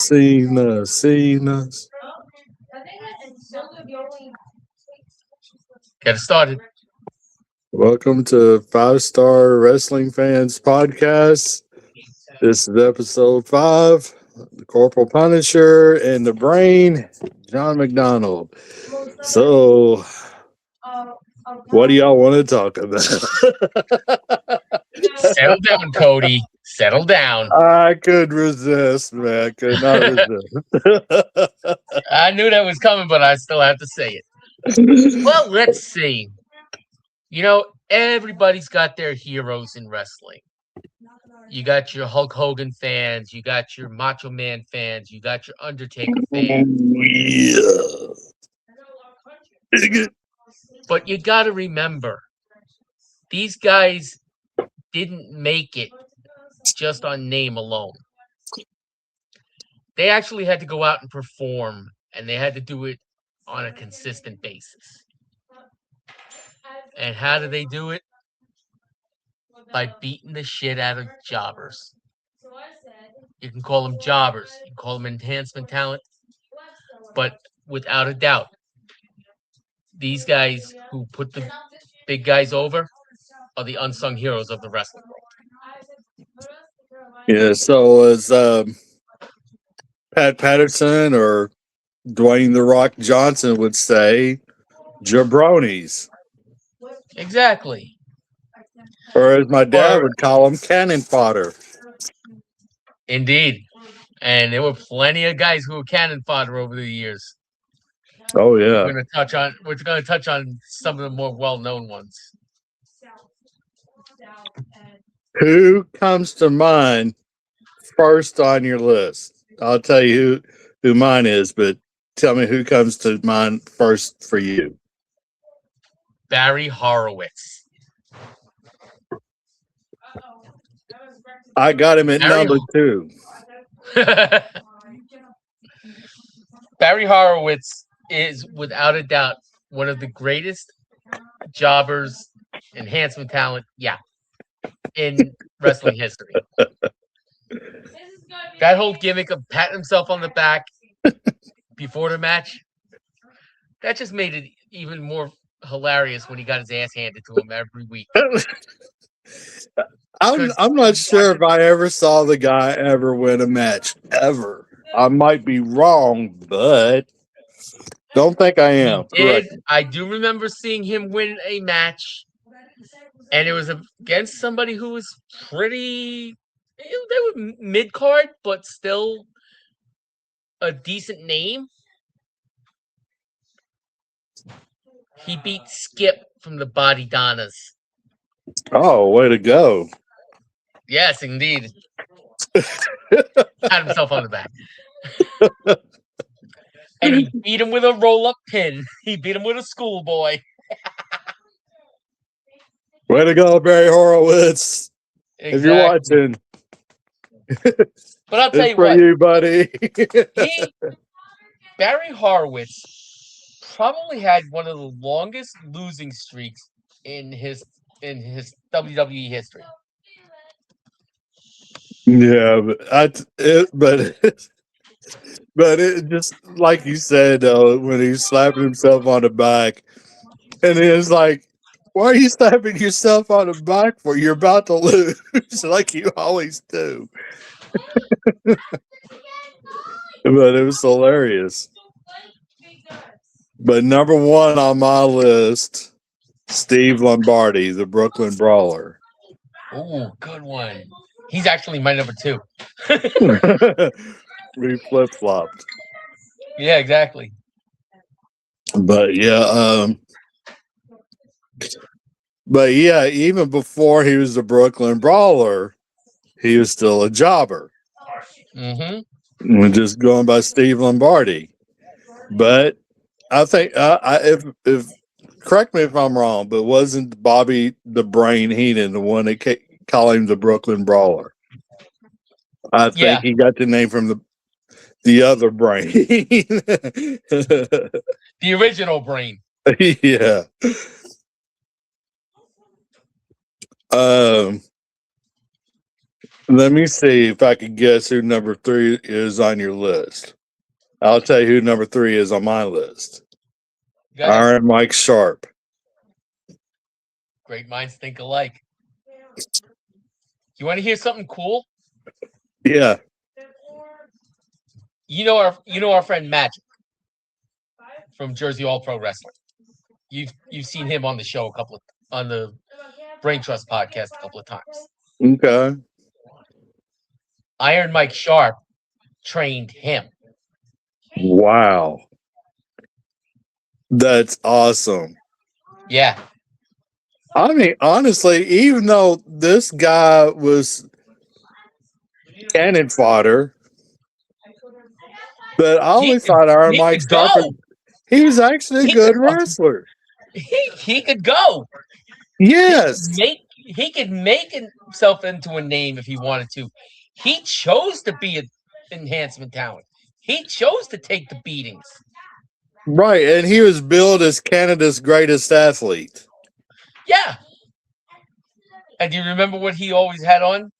Seen us. Get it started. Welcome to Five Star Wrestling Fans Podcast. This is episode 5. The Corporal Punisher and the Brain, John McDonald. So, what do y'all want to talk about? Settle down, Cody. Settle down. I could resist, man. I could not resist. I knew that was coming, but I still have to say it. Well, let's see. You know, everybody's got their heroes in wrestling. You got your Hulk Hogan fans, you got your Macho Man fans, you got your Undertaker fans. But you got to remember, these guys didn't make it just on name alone. They actually had to go out and perform, and they had to do it on a consistent basis. And how do they do it? By beating the shit out of jobbers. You can call them jobbers, you can call them enhancement talent, but without a doubt, these guys who put the big guys over are the unsung heroes of the wrestling world. Yeah, so as Pat Patterson or Dwayne The Rock Johnson would say, jabronis. Exactly. Or as my dad would call them, cannon fodder. Indeed. And there were plenty of guys who were cannon fodder over the years. Oh yeah. We're going to touch on some of the more well-known ones. Who comes to mind first on your list? I'll tell you who mine is, but tell me who comes to mind first for you. Barry Horowitz. I got him at number 2. Barry Horowitz is without a doubt one of the greatest jobbers, enhancement talent, in wrestling history. That whole gimmick of patting himself on the back before the match, that just made it even more hilarious when he got his ass handed to him every week. I'm not sure if I ever saw the guy ever win a match, ever. I might be wrong, but don't think I am. I do remember seeing him win a match, and it was against somebody who was pretty... They were mid-card, but still a decent name. He beat Skip from the Body Donnas. Oh, way to go. Yes, indeed. Pat himself on the back. And he beat him with a roll-up pin. He beat him with a schoolboy. Way to go, Barry Horowitz. Exactly. If you're watching. But I'll tell you for what. You, buddy. Barry Horowitz probably had one of the longest losing streaks in his WWE history. Yeah, but it just like you said, when he slapped himself on the back, and it was like, why are you slapping yourself on the back for? You're about to lose, like you always do. But it was hilarious. But number 1 on my list, Steve Lombardi, the Brooklyn Brawler. Oh, good one. He's actually my number 2. We flip-flopped. Yeah, exactly. But even before he was the Brooklyn Brawler, he was still a jobber. Mm-hmm. We're just going by Steve Lombardi. But I think, if correct me if I'm wrong, but wasn't Bobby the Brain Heenan the one that called him the Brooklyn Brawler? I think he got the name from the other Brain. The original Brain. Yeah. Let me see if I can guess who number 3 is on your list. I'll tell you who number 3 is on my list. Go ahead. Iron Mike Sharp. Great minds think alike. You want to hear something cool? Yeah. You know our friend Magic from Jersey All Pro Wrestling. You've seen him on the show on the Brain Trust podcast a couple of times. Okay. Iron Mike Sharp trained him. Wow. That's awesome. Yeah. I mean, honestly, even though this guy was cannon fodder, but I always thought Iron Mike Sharp, he was actually a good wrestler. He could go. Yes. He could make himself into a name if he wanted to. He chose to be an enhancement talent. He chose to take the beatings. Right, and he was billed as Canada's greatest athlete. Yeah. And do you remember what he always had on?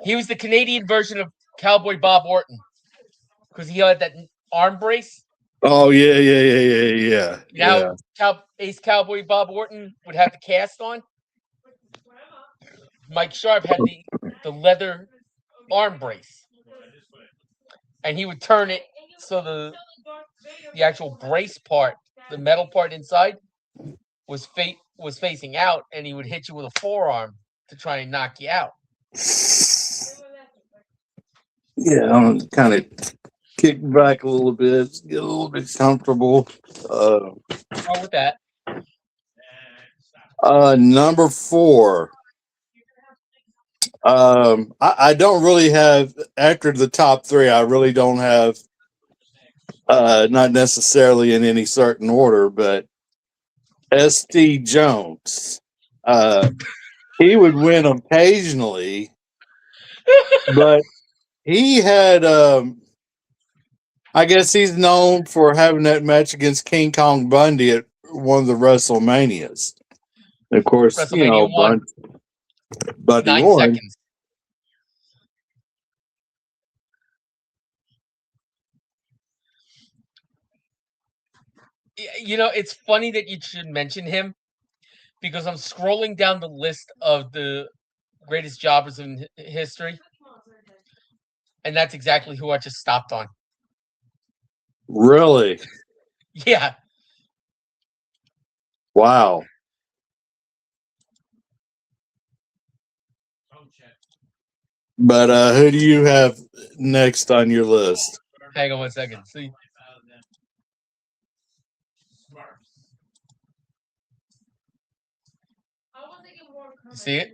He was the Canadian version of Cowboy Bob Orton because he had that arm brace. Oh yeah. Now, Ace Cowboy Bob Orton would have the cast on. Mike Sharp had the leather arm brace, and he would turn it so the actual brace part, the metal part inside, was facing out, and he would hit you with a forearm to try and knock you out. Yeah, I'm kind of kick back a little bit, get a little bit comfortable. Wrong with that. Number 4. I don't really have, after the top 3, I really don't have, not necessarily in any certain order, but S.D. Jones. He would win occasionally, but he had, I guess he's known for having that match against King Kong Bundy at one of the WrestleManias. Of course, WrestleMania 1. Bundy 9 won. seconds. It's funny that you should mention him because I'm scrolling down the list of the greatest jobbers in history, and that's exactly who I just stopped on. Really? Yeah. Wow. But who do you have next on your list? Hang on one second. See. See it?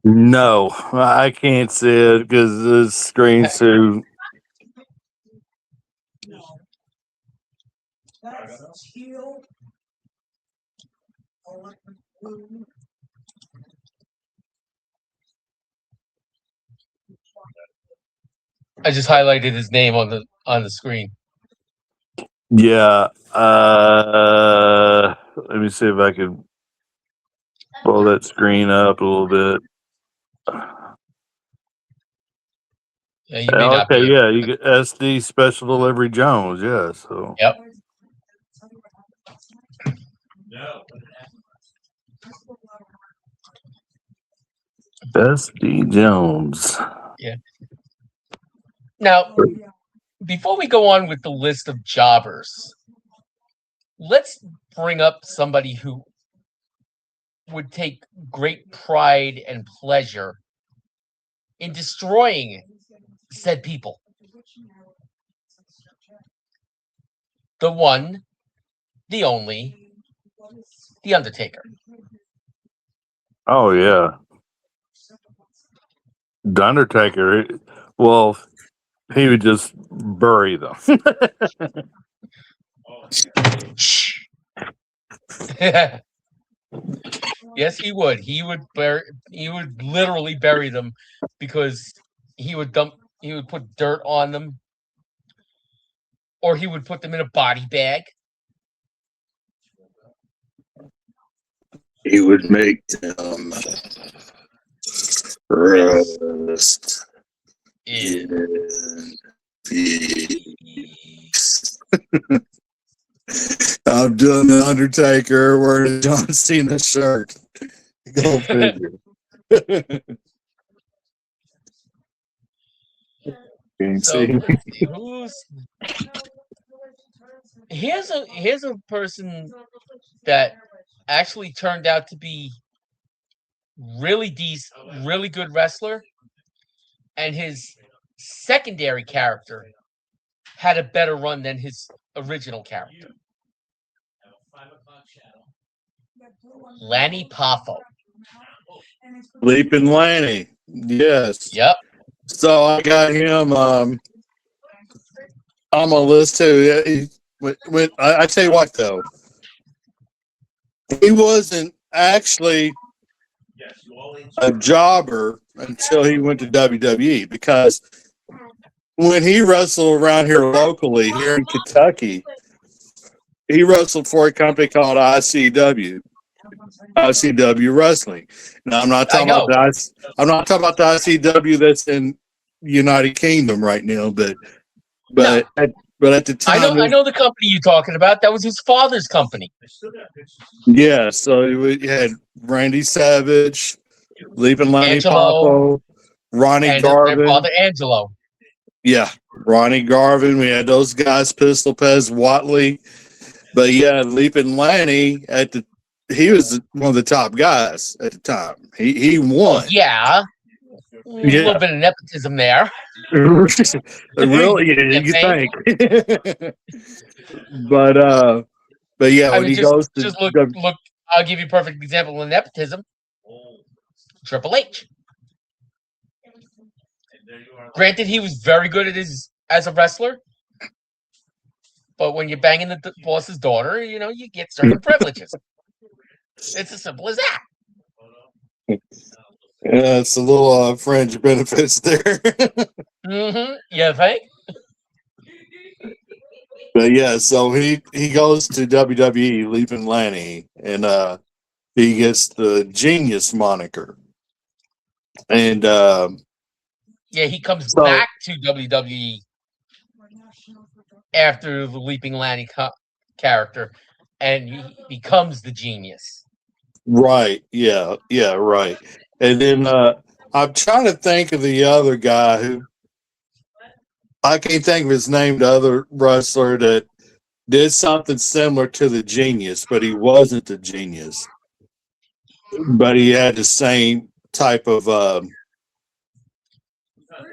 No, I can't see it because the screen's too. I just highlighted his name on the screen. Yeah. Let me see if I can pull that screen up a little bit. Yeah, you may not be. Yeah, you get SD Special Delivery Jones. Yeah, so. Yep. SD Jones. Yeah. Now, before we go on with the list of jobbers, let's bring up somebody who would take great pride and pleasure in destroying said people. The one, the only, the Undertaker. Oh, yeah. The Undertaker, well, he would just bury them. Yes, he would. He would literally bury them because he would put dirt on them. or he would put them in a body bag. He would make them rest in peace. I'm doing the Undertaker wearing a John Cena shirt. Go figure. So let's see, here's a person that actually turned out to be really decent, really good wrestler, and his secondary character had a better run than his original character. Lanny Poffo. Leaping Lanny. Yes. Yep. So I got him on my list too. I tell you what though, he wasn't actually a jobber until he went to WWE, because when he wrestled around here locally, here in Kentucky, he wrestled for a company called ICW Wrestling. Now I'm not talking about the ICW that's in United Kingdom right now, but at the time, I know the company you're talking about. That was his father's company. Yeah, so we had Randy Savage, Leaping Lanny Poffo, Ronnie and Garvin. Their father Angelo. Yeah, Ronnie Garvin. We had those guys, Pistol Pez, Watley. But yeah, Leaping Lanny he was one of the top guys at the time. He won. Oh, yeah. A little bit of nepotism there. Really, you think? But yeah, when he goes to just look. I'll give you a perfect example of nepotism. Triple H. Granted, he was very good as a wrestler, but when you're banging the boss's daughter, you get certain privileges. It's as simple as that. Yeah, it's a little fringe benefits there. Mm-hmm. You think? But yeah, so he goes to WWE, Leaping Lanny, and he gets the Genius moniker. And he comes back to WWE after the Leaping Lanny character, and he becomes the Genius. Right. Yeah. Yeah. Right. And then I'm trying to think of the other guy who I can't think of his name. The other wrestler that did something similar to the Genius, but he wasn't the Genius. But he had the same type of.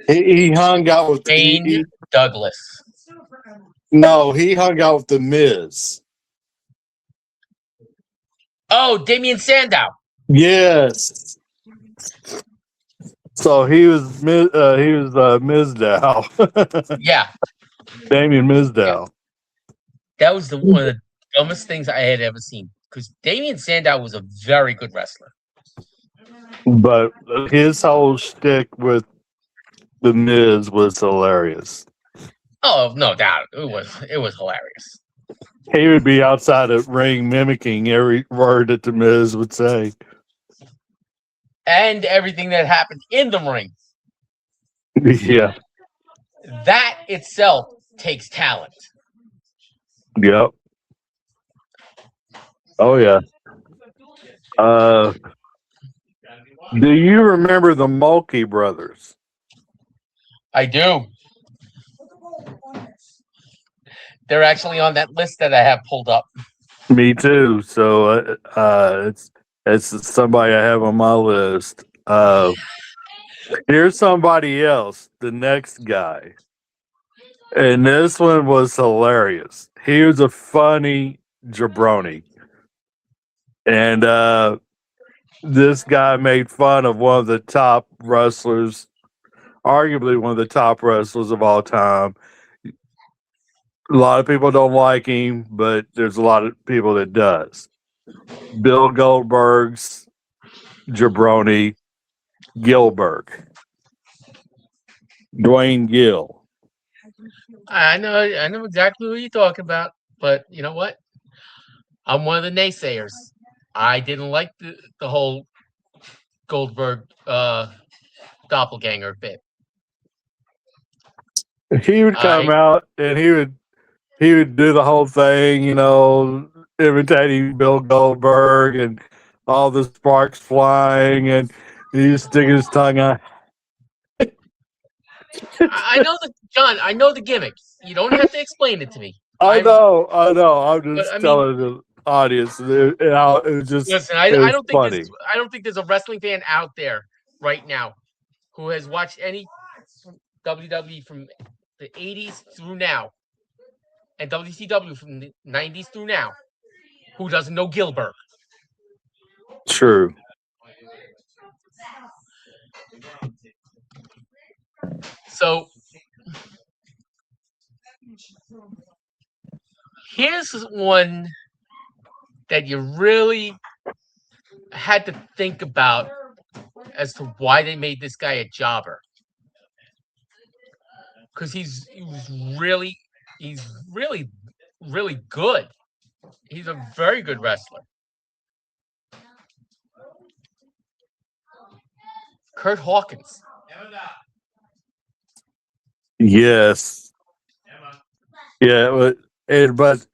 He hung out with Shane Douglas. No, he hung out with the Miz. Oh, Damien Sandow. Yes. So he was Mizdow. Yeah. Damien Mizdow. Yeah. That was one of the dumbest things I had ever seen, because Damien Sandow was a very good wrestler. But his whole shtick with the Miz was hilarious. Oh, no doubt. It was hilarious. He would be outside the ring mimicking every word that the Miz would say. And everything that happened in the ring. Yeah. That itself takes talent. Yep. Oh, yeah. Do you remember the Mulkey brothers? I do. They're actually on that list that I have pulled up. Me too. So it's somebody I have on my list. Here's somebody else, the next guy. And this one was hilarious. He was a funny jabroni. And this guy made fun of one of the top wrestlers, arguably one of the top wrestlers of all time. A lot of people don't like him, but there's a lot of people that does. Bill Goldberg's jabroni, Gilbert. Dwayne Gill. I know exactly what you're talking about. But you know what? I'm one of the naysayers. I didn't like the whole Goldberg doppelganger bit. He would come I out and he would do the whole thing, imitating Bill Goldberg and all the sparks flying, and he would stick his tongue out. I know the John. I know the gimmick. You don't have to explain it to me. I know, I know. I'm But just I mean, telling the audience how it was just listen. it I was don't think there's funny. I don't think there's a wrestling fan out there right now who has watched any WWE from the 80s through now and WCW from the 90s through now who doesn't know Gilbert. True. So here's one that you really had to think about as to why they made this guy a jobber. Because he's really, really good. He's a very good wrestler. Kurt Hawkins. Yes. Yeah, but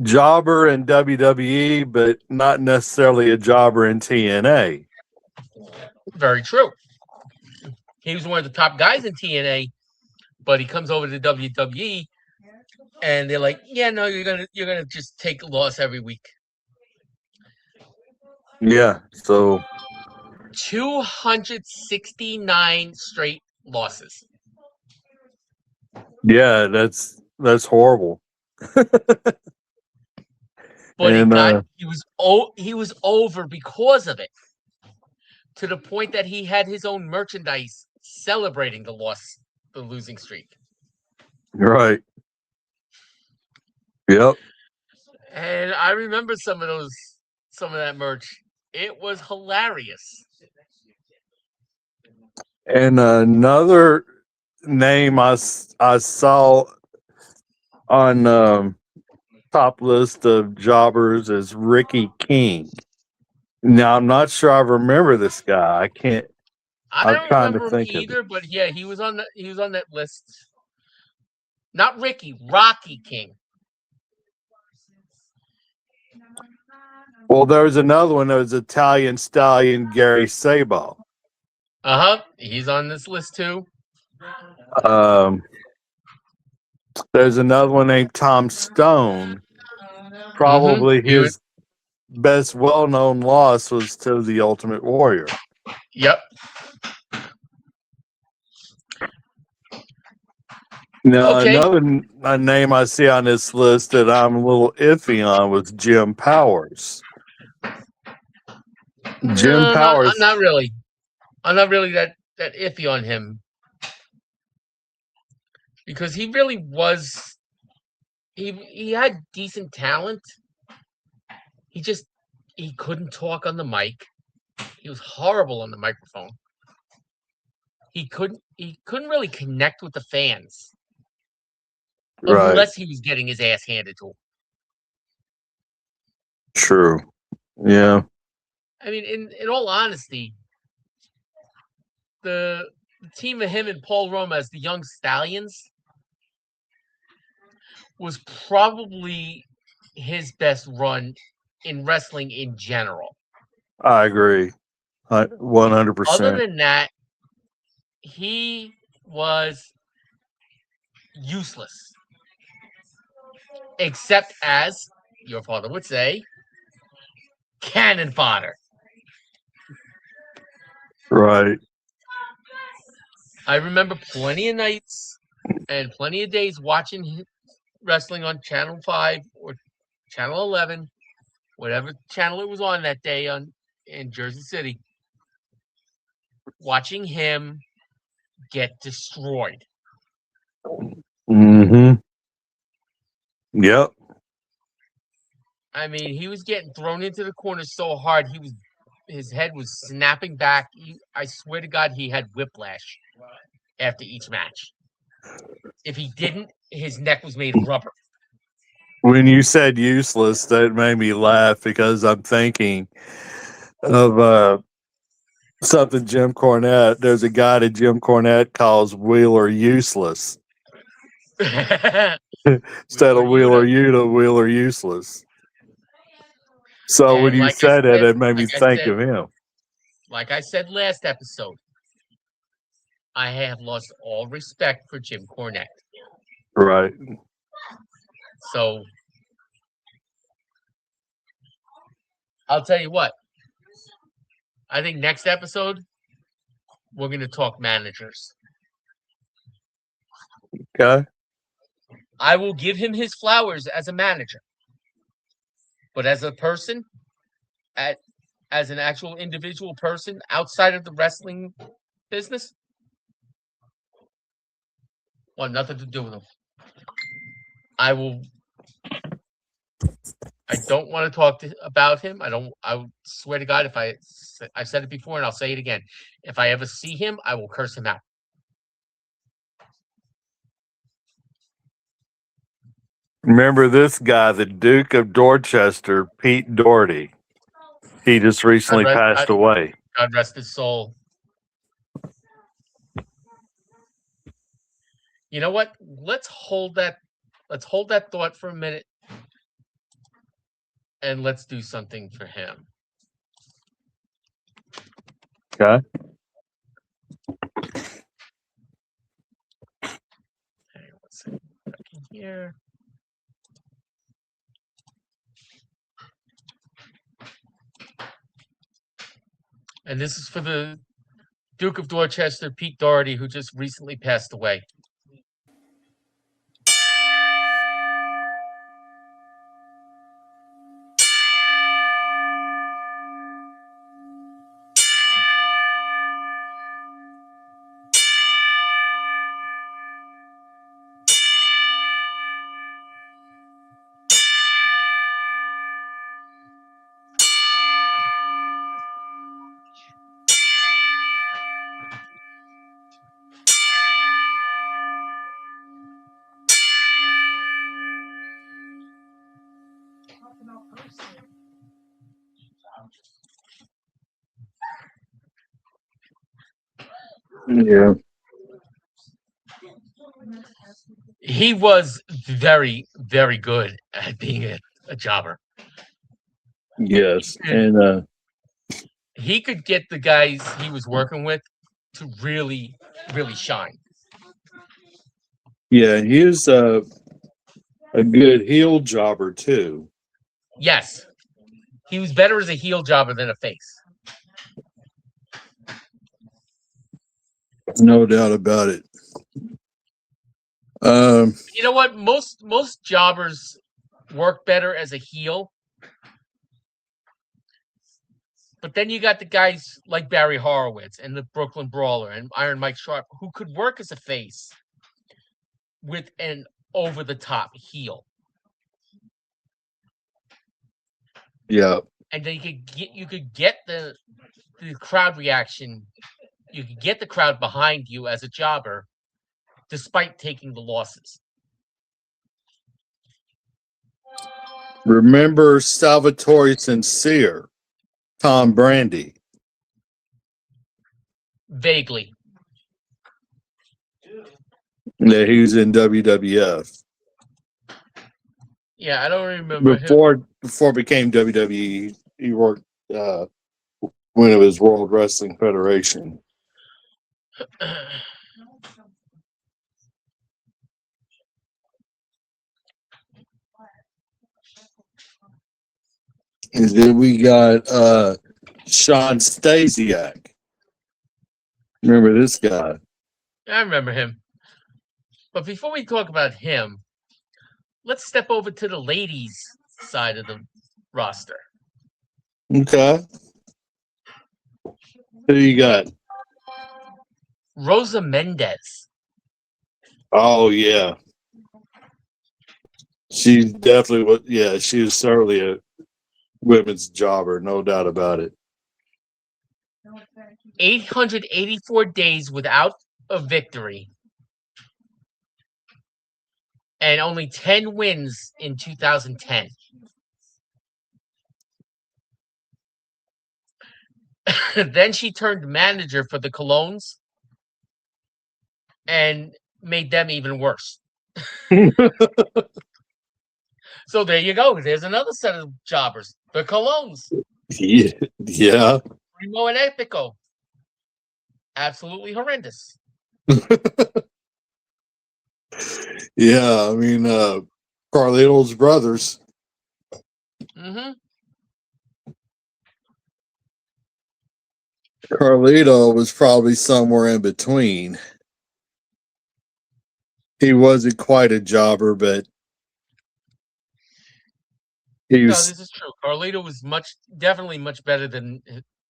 jobber in WWE, but not necessarily a jobber in TNA. Very true. He was one of the top guys in TNA, but he comes over to WWE and they're like, "Yeah, no, you're gonna just take a loss every week." Yeah. So 269 straight losses. yeah, that's horrible. But And he was over because of it. To the point that he had his own merchandise celebrating the losing streak. right. Yep. And I remember some of that merch. It was hilarious. And another name I saw on top list of jobbers is Ricky King. Now I'm not sure I remember this guy. I can't. I I'm don't trying to remember him think of it. either, but yeah, he was on that list. Not Ricky, Rocky King. Well, there was another one. There was Italian Stallion Gary Sabo. He's on this list too. Um, there's another one named Tom Stone. Probably his best well-known loss was to the Ultimate Warrior. Yep. Now, Okay. another name I see on this list that I'm a little iffy on was Jim Powers. Jim No, Powers. I'm not really. I'm not really that iffy on him because he really was. He had decent talent. He couldn't talk on the mic. He was horrible on the microphone. He couldn't really connect with the fans Right. unless he was getting his ass handed to him. True. Yeah. I mean, in all honesty, the team of him and Paul Roma as the Young Stallions was probably his best run in wrestling in general. I agree. 100%. Other than that, he was useless. Except as your father would say, cannon fodder. Right. I remember plenty of nights and plenty of days watching wrestling on Channel 5 or Channel 11, whatever channel it was on that day in Jersey City, watching him get destroyed. Mm-hmm. Yep. I mean, he was getting thrown into the corner so hard, his head was snapping back. I swear to God, he had whiplash after each match. If he didn't, his neck was made of rubber. When you said useless, that made me laugh because I'm thinking of something Jim Cornette. There's a guy that Jim Cornette calls Wheeler Useless. Instead of Wheeler Yuta, Wheeler Useless. So when And you like I said it, said, it made me think of him. like I said last episode, I have lost all respect for Jim Cornette. Right. So I'll tell you what. I think next episode we're going to talk managers. Okay. I will give him his flowers as a manager, but as a person, as an actual individual person outside of the wrestling business, want nothing to do with him. I don't want to talk about him. I swear to God, I've said it before and I'll say it again. If I ever see him, I will curse him out. Remember this guy, the Duke of Dorchester, Pete Doherty. He just recently passed away. God rest his soul. You know what? Let's hold that thought for a minute and let's do something for him. Okay. Okay, let's see. Back in here. And this is for the Duke of Dorchester, Pete Doherty, who just recently passed away. Yeah. He was very, very good at being a jobber. Yes. And he could get the guys he was working with to really, really shine. Yeah, he was a good heel jobber too. Yes. He was better as a heel jobber than a face. No doubt about it. You know what? Most jobbers work better as a heel. But then you got the guys like Barry Horowitz and the Brooklyn Brawler and Iron Mike Sharp who could work as a face with an over-the-top heel. Yeah. And then you could get the crowd reaction. You could get the crowd behind you as a jobber, despite taking the losses. Remember Salvatore Sincere, Tom Brandy? Vaguely. Yeah, he was in WWF. Yeah, I don't remember before it became WWE. He worked when it was World Wrestling Federation. And then we got Sean Stasiak. Remember this guy? I remember him. But before we talk about him, let's step over to the ladies' side of the roster. Okay. Who you got? Rosa Mendez. Oh, yeah. She definitely was. Yeah, she was certainly a women's jobber, no doubt about it. 884 days without a victory. and only 10 wins in 2010. Then she turned manager for the Colognes and made them even worse. So there you go. There's another set of jobbers. The Colognes. Yeah. Primo and Epico. Absolutely horrendous. Yeah, I mean, Carlito's brothers. Mm-hmm. Carlito was probably somewhere in between. He wasn't quite a jobber, but he No, was this is true. Carlito was definitely much better than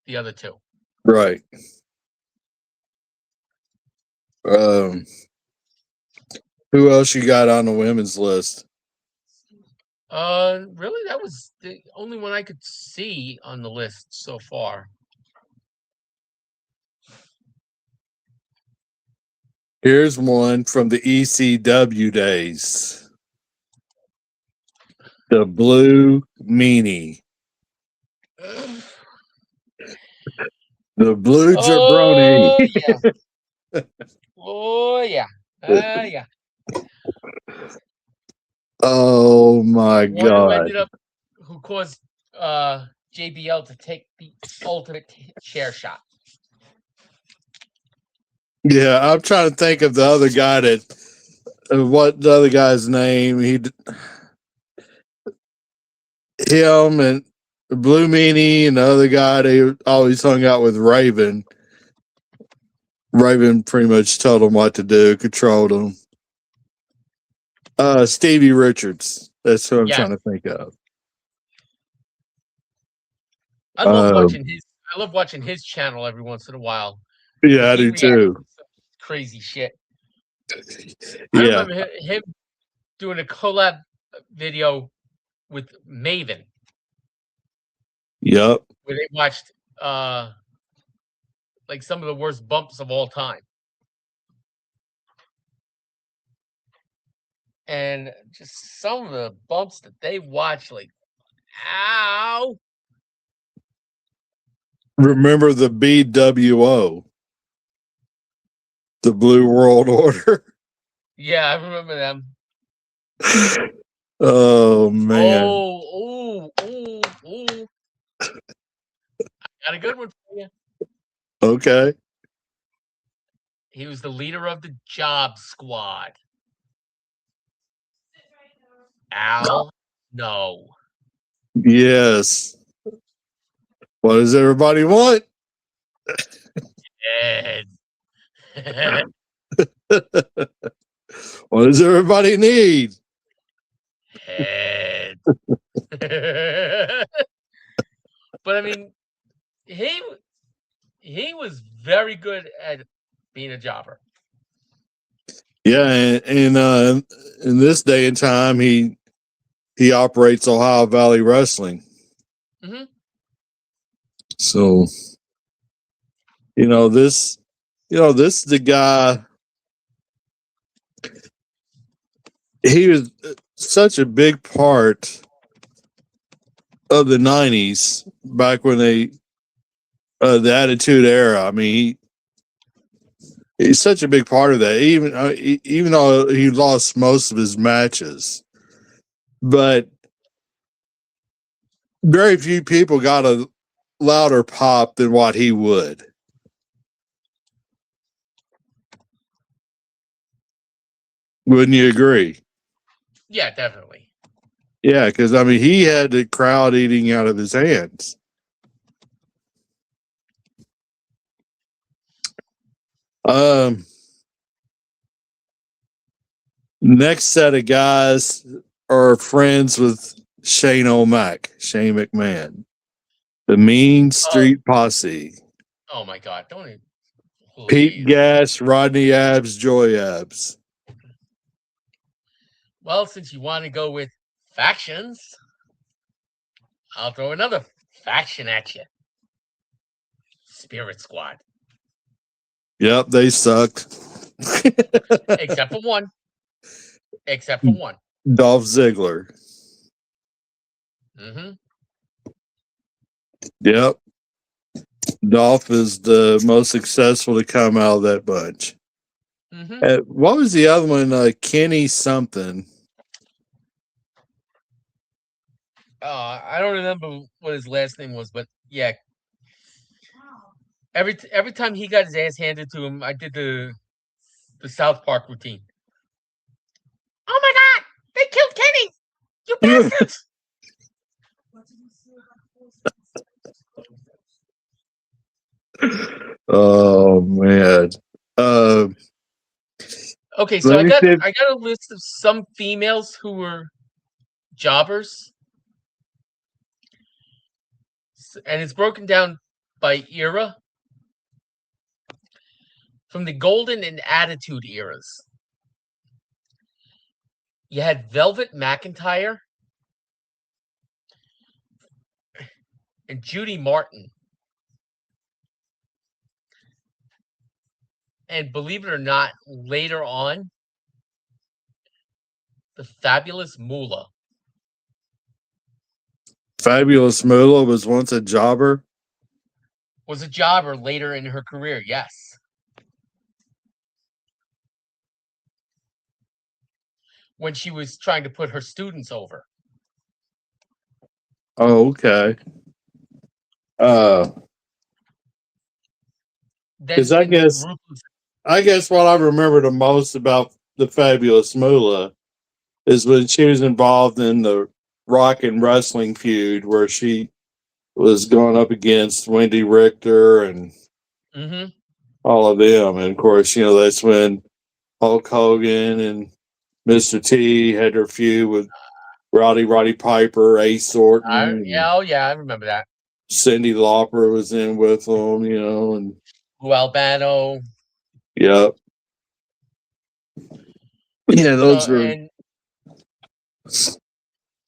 the other two. right. Who else you got on the women's list? Really, that was the only one I could see on the list so far. Here's one from the ECW days. The Blue Meanie. The Blue Jabroni. Oh yeah. Oh yeah. Yeah. Oh my One God. who caused JBL to take the ultimate chair shot. Yeah, I'm trying to think of the other guy what the other guy's name. Him and Blue Meanie and the other guy, they always hung out with Raven. Raven pretty much told him what to do, controlled him. Stevie Richards. That's who I'm trying to think of. I love watching his channel every once in a while. Yeah, I do too. Crazy shit. Yeah. I remember him doing a collab video with Maven. Yep. Where they watched like some of the worst bumps of all time. And just some of the bumps that they watch, like, ow. Remember the BWO, the Blue World Order? Yeah, I remember them. Oh man. Oh. Got a good one for you. Okay. He was the leader of the Job Squad. Al, no. Yes. What does everybody want? Ed. What does everybody need? Ed. But I mean, he was very good at being a jobber. Yeah, and in this day and time, he operates Ohio Valley Wrestling. Mm-hmm. So, this is the guy. He was such a big part of the 90s back when the Attitude Era. I mean, he's such a big part of that. Even though he lost most of his matches, but very few people got a louder pop than what he would. Wouldn't you agree? Yeah, definitely. Yeah, because I mean, he had the crowd eating out of his hands. Next set of guys are friends with Shane McMahon, the Mean Street Posse. Oh my God! Don't even. Pete Gas, Rodney Abs, Joy Abs. Well, since you want to go with factions, I'll throw another faction at you. Spirit Squad. Yep, they sucked. Except for one. except for one. Dolph Ziggler. Mm-hmm. Yep. Dolph is the most successful to come out of that bunch. Mm-hmm. What was the other one? Kenny something. I don't remember what his last name was, but yeah. Every time he got his ass handed to him, I did the South Park routine. Oh my God! They killed Kenny! You bastards! Oh man. Okay, so Let me see. I got a list of some females who were jobbers, and it's broken down by era, from the golden and attitude eras. You had Velvet McIntyre and Judy Martin. And believe it or not, later on, the Fabulous Moolah. Fabulous Moolah was once a jobber. Was a jobber later in her career, yes. When she was trying to put her students over. Oh, okay. Because I guess what I remember the most about the Fabulous Moolah is when she was involved in the Rock and Wrestling feud where she was going up against Wendy Richter and all of them. And of course, that's when Hulk Hogan and Mr. T had their feud with Roddy Piper, Ace Thornton. I remember that. Cyndi Lauper was in with them, and Lou Albano. Yep. Yeah, those are.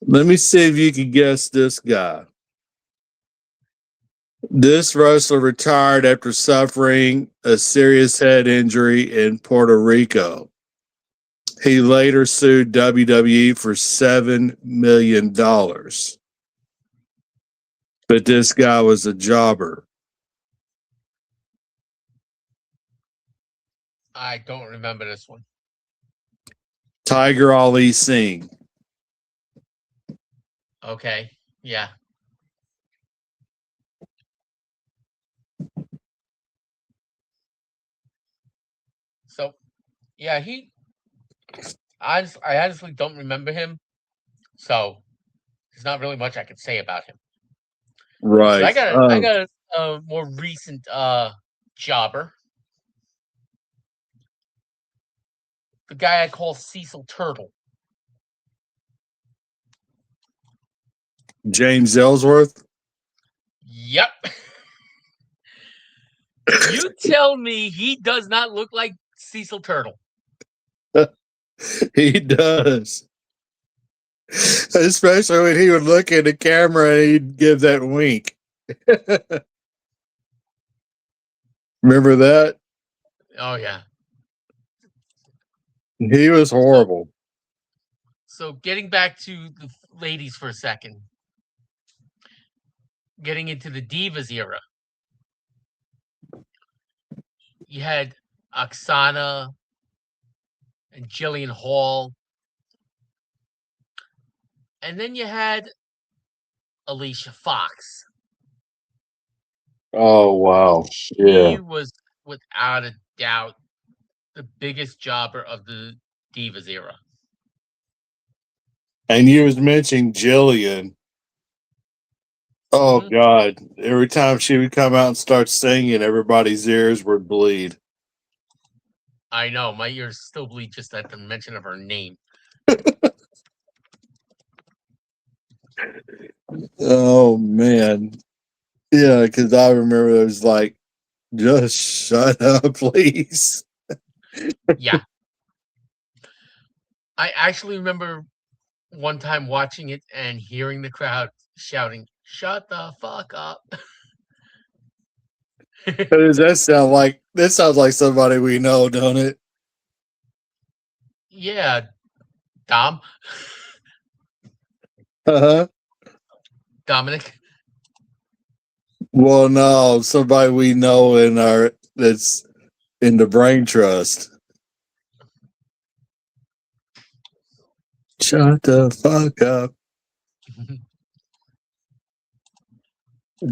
Let me see if you can guess this guy. This wrestler retired after suffering a serious head injury in Puerto Rico. He later sued WWE for $7 million. But this guy was a jobber. I don't remember this one. Tiger Ali Singh. Okay, yeah. So, yeah, I honestly don't remember him. So, there's not really much I could say about him. Right. I got a more recent jobber. The guy I call Cecil Turtle. James Ellsworth? Yep. You tell me he does not look like Cecil Turtle. He does. Especially when he would look at the camera and he'd give that wink. Remember that? Oh, yeah. He was horrible. So getting back to the ladies for a second. Getting into the Divas era. You had Oksana and Jillian Hall. And then you had Alicia Fox. Oh, wow. She was, without a doubt, the biggest jobber of the Divas era. And you was mentioning Jillian. Oh, God. Every time she would come out and start singing, everybody's ears would bleed. I know. My ears still bleed just at the mention of her name. Oh, man. Yeah, because I remember it was like, just shut up, please. Yeah. I actually remember one time watching it and hearing the crowd shouting, "Shut the fuck up." Does that sound like, that sounds like somebody we know, don't it? Yeah. Dom, Uh-huh. Dominic. Well, no, somebody we know in our that's in the brain trust. Shut the fuck up,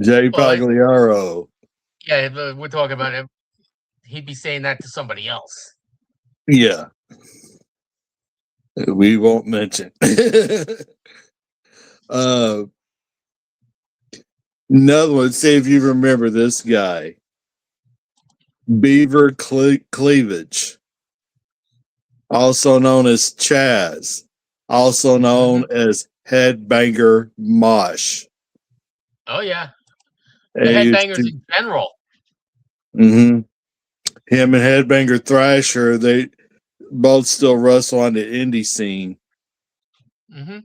Jay Well, Pagliaro. yeah, we're talking about him. He'd be saying that to somebody else. Yeah, we won't mention. uh, Another one. See if you remember this guy, Beaver Cleavage, also known as Chaz, also known as Headbanger Mosh. Oh yeah, the And headbangers in general. him and Headbanger Thrasher, they both still wrestle on the indie scene. Mm-hmm.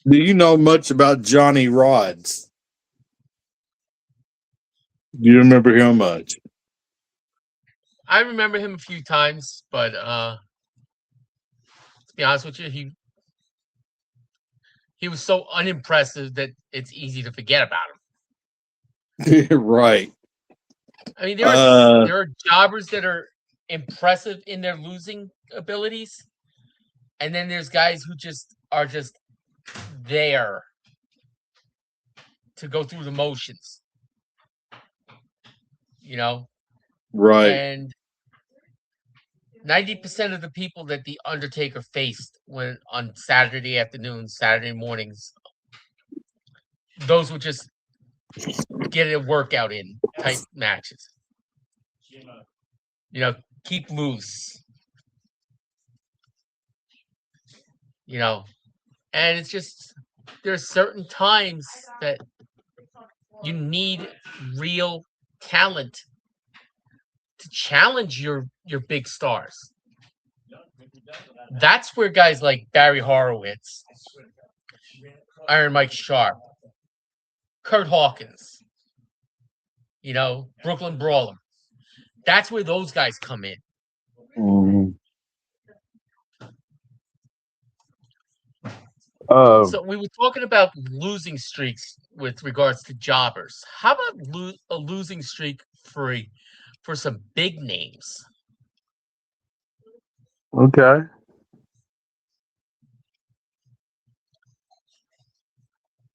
Do you know much about Johnny Rods? Do you remember him much? I remember him a few times, but to be honest with you, he was so unimpressive that it's easy to forget about him. Right. I mean, Uh, there are jobbers that are impressive in their losing abilities, and then there's guys who are just there to go through the motions, you know. right. And 90% of the people that the Undertaker faced when on Saturday afternoons, Saturday mornings, those were just get a workout in type matches. You know, keep loose. You know, and it's just there's certain times that you need real talent to challenge your big stars. That's where guys like Barry Horowitz, Iron Mike Sharp, Kurt Hawkins, you know, Brooklyn Brawler. That's where those guys come in. Mhm. So we were talking about losing streaks with regards to jobbers. How about a losing streak for some big names? Okay.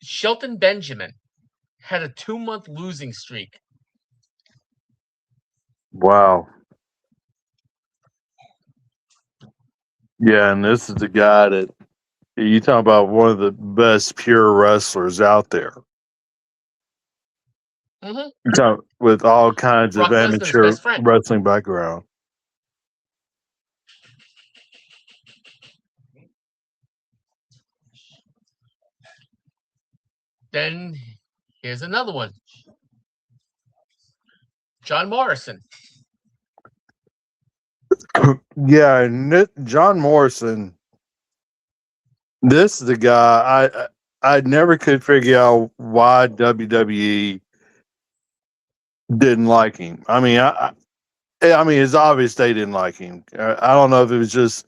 Shelton Benjamin had a 2-month losing streak. Wow. Yeah, and this is the guy that you talk about one of the best pure wrestlers out there. Mm-hmm. With all kinds of Brock Lesnar's amateur best friend. wrestling background. Then here's another one. John Morrison. Yeah, and John Morrison. This is the guy I never could figure out why WWE didn't like him. I mean, it's obvious they didn't like him. I don't know if it was just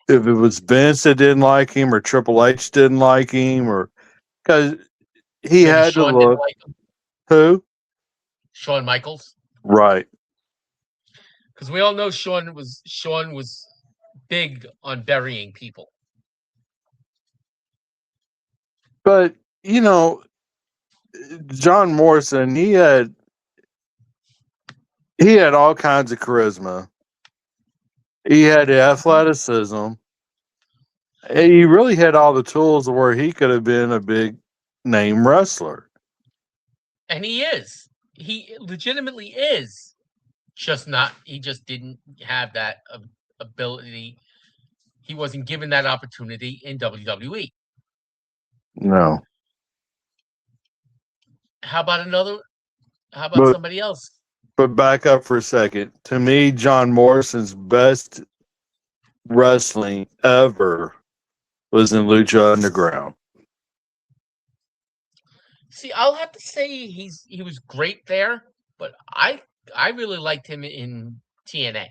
if it was Vince that didn't like him or Triple H didn't like him or because he Maybe had to Shawn didn't look like him. who Shawn Michaels. right. Because we all know Shawn was big on burying people. But you know, John Morrison, he had all kinds of charisma. He had the athleticism. He really had all the tools where he could have been a big name wrestler. And he is. He legitimately is. He just didn't have that ability. He wasn't given that opportunity in WWE. No. How about But somebody else? but back up for a second. To me, John Morrison's best wrestling ever was in Lucha Underground. See, I'll have to say he was great there, but I really liked him in TNA.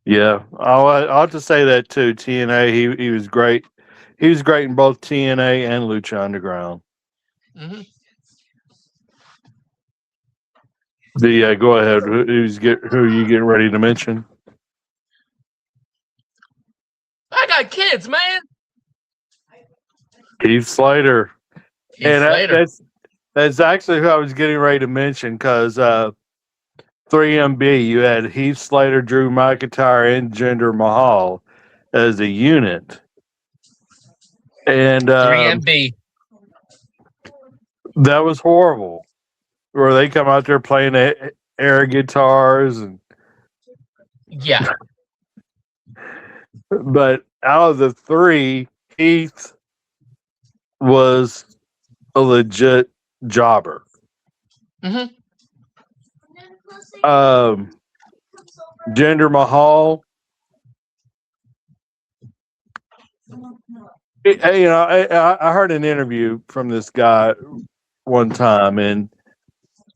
Yeah, I'll have to say that too. TNA, he was great. He was great in both TNA and Lucha Underground. Hmm. Go ahead. Who are you getting ready to mention? I got kids, man. Heath Slater, Heath and Slater. that's actually who I was getting ready to mention because 3MB, you had Heath Slater, Drew McIntyre, and Jinder Mahal as a unit, and 3MB. that was horrible. Where they come out there playing air guitars, Yeah. but out of the three, Heath was a legit jobber. Hmm. Jinder Mahal, I heard an interview from this guy one time, and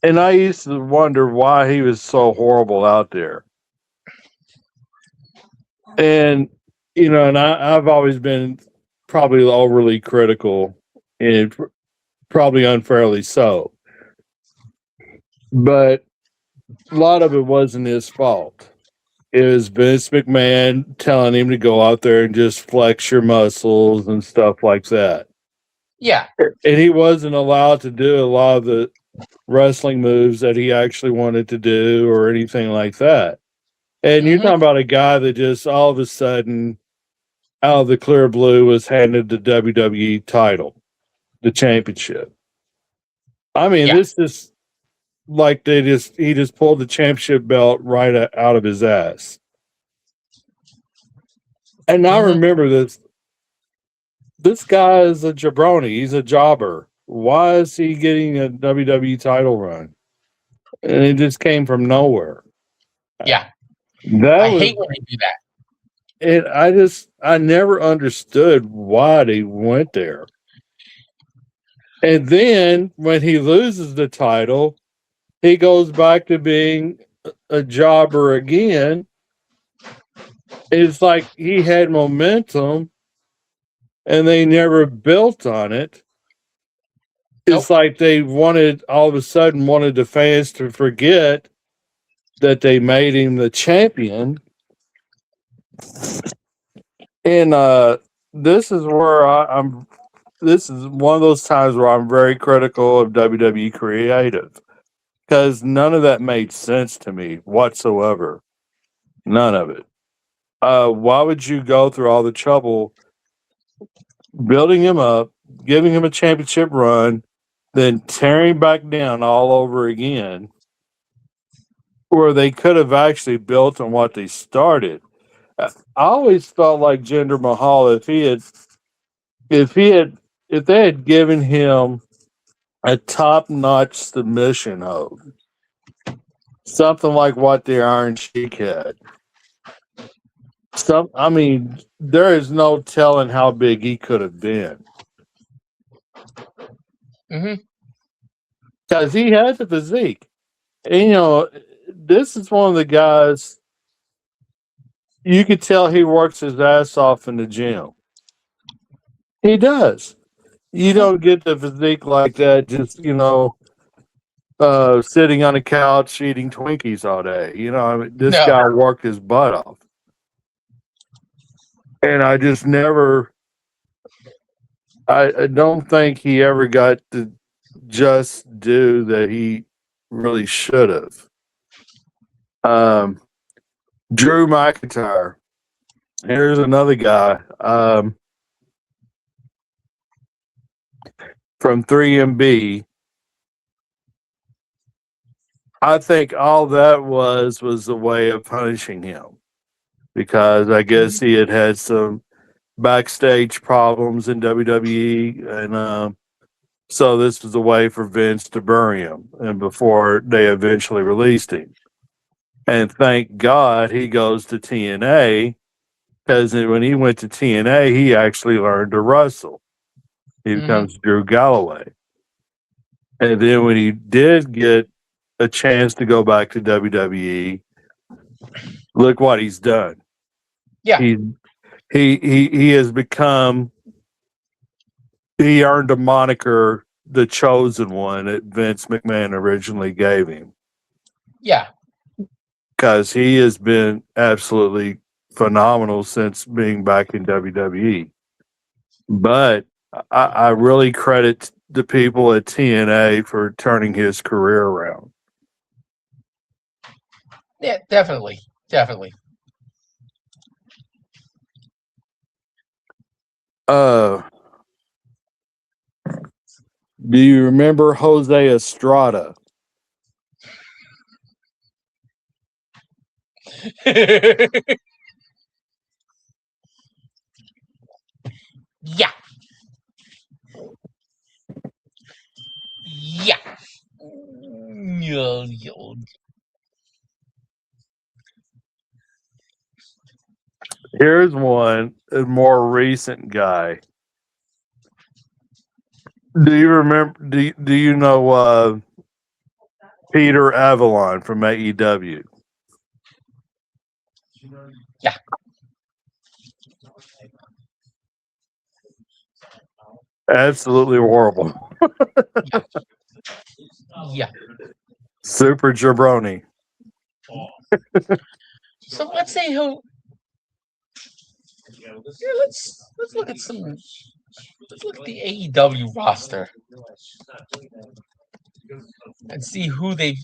I used to wonder why he was so horrible out there. And I've always been probably overly critical, and probably unfairly so. But a lot of it wasn't his fault. It was Vince McMahon telling him to go out there and just flex your muscles and stuff like that. Yeah. And he wasn't allowed to do a lot of the wrestling moves that he actually wanted to do or anything like that. And you're Hmm. talking about a guy that just all of a sudden, out of the clear blue, was handed the WWE title, the championship. I mean, Yeah. this is like he just pulled the championship belt right out of his ass. And I Hmm. remember this guy is a jabroni. He's a jobber. Why is he getting a WWE title run? And it just came from nowhere. Yeah. That I was hate when they do that. it. I never understood why they went there. And then when he loses the title, he goes back to being a jobber again. It's like he had momentum and they never built on it. It's Nope. like they all of a sudden wanted the fans to forget that they made him the champion. And this is where I'm. This is one of those times where I'm very critical of WWE creative because none of that made sense to me whatsoever. None of it. Why would you go through all the trouble building him up, giving him a championship run, then tearing back down all over again, where they could have actually built on what they started? I always felt like Jinder Mahal, if he had, if they had given him a top-notch submission hold, something like what the Iron Sheik had. I mean, there is no telling how big he could have been Hmm. because he had the physique. And, this is one of the guys you could tell he works his ass off in the gym. He does. You don't get the physique like that just, sitting on a couch eating Twinkies all day. I mean, this No. guy worked his butt off. And I just never, I don't think he ever got the just due that he really should have. Drew McIntyre. Here's another guy from 3MB. I think all that was a way of punishing him because I guess he had some backstage problems in WWE, and so this was a way for Vince to bury him, and before they eventually released him. And thank God he goes to TNA because when he went to TNA, he actually learned to wrestle. He Hmm. becomes Drew Galloway, and then when he did get a chance to go back to WWE, look what he's done. Yeah. He has become. He earned a moniker, the chosen one, that Vince McMahon originally gave him, Yeah. because he has been absolutely phenomenal since being back in WWE. But I really credit the people at TNA for turning his career around. Yeah, definitely. Definitely. Do you remember Jose Estrada? Yeah. Yeah. Here's one, a more recent guy. Do you remember? Do you know Peter Avalon from AEW? Yeah. Absolutely horrible. Yeah. Super jabroni. So let's say who. Yeah, let's look at some. Let's look at the AEW roster and see who they've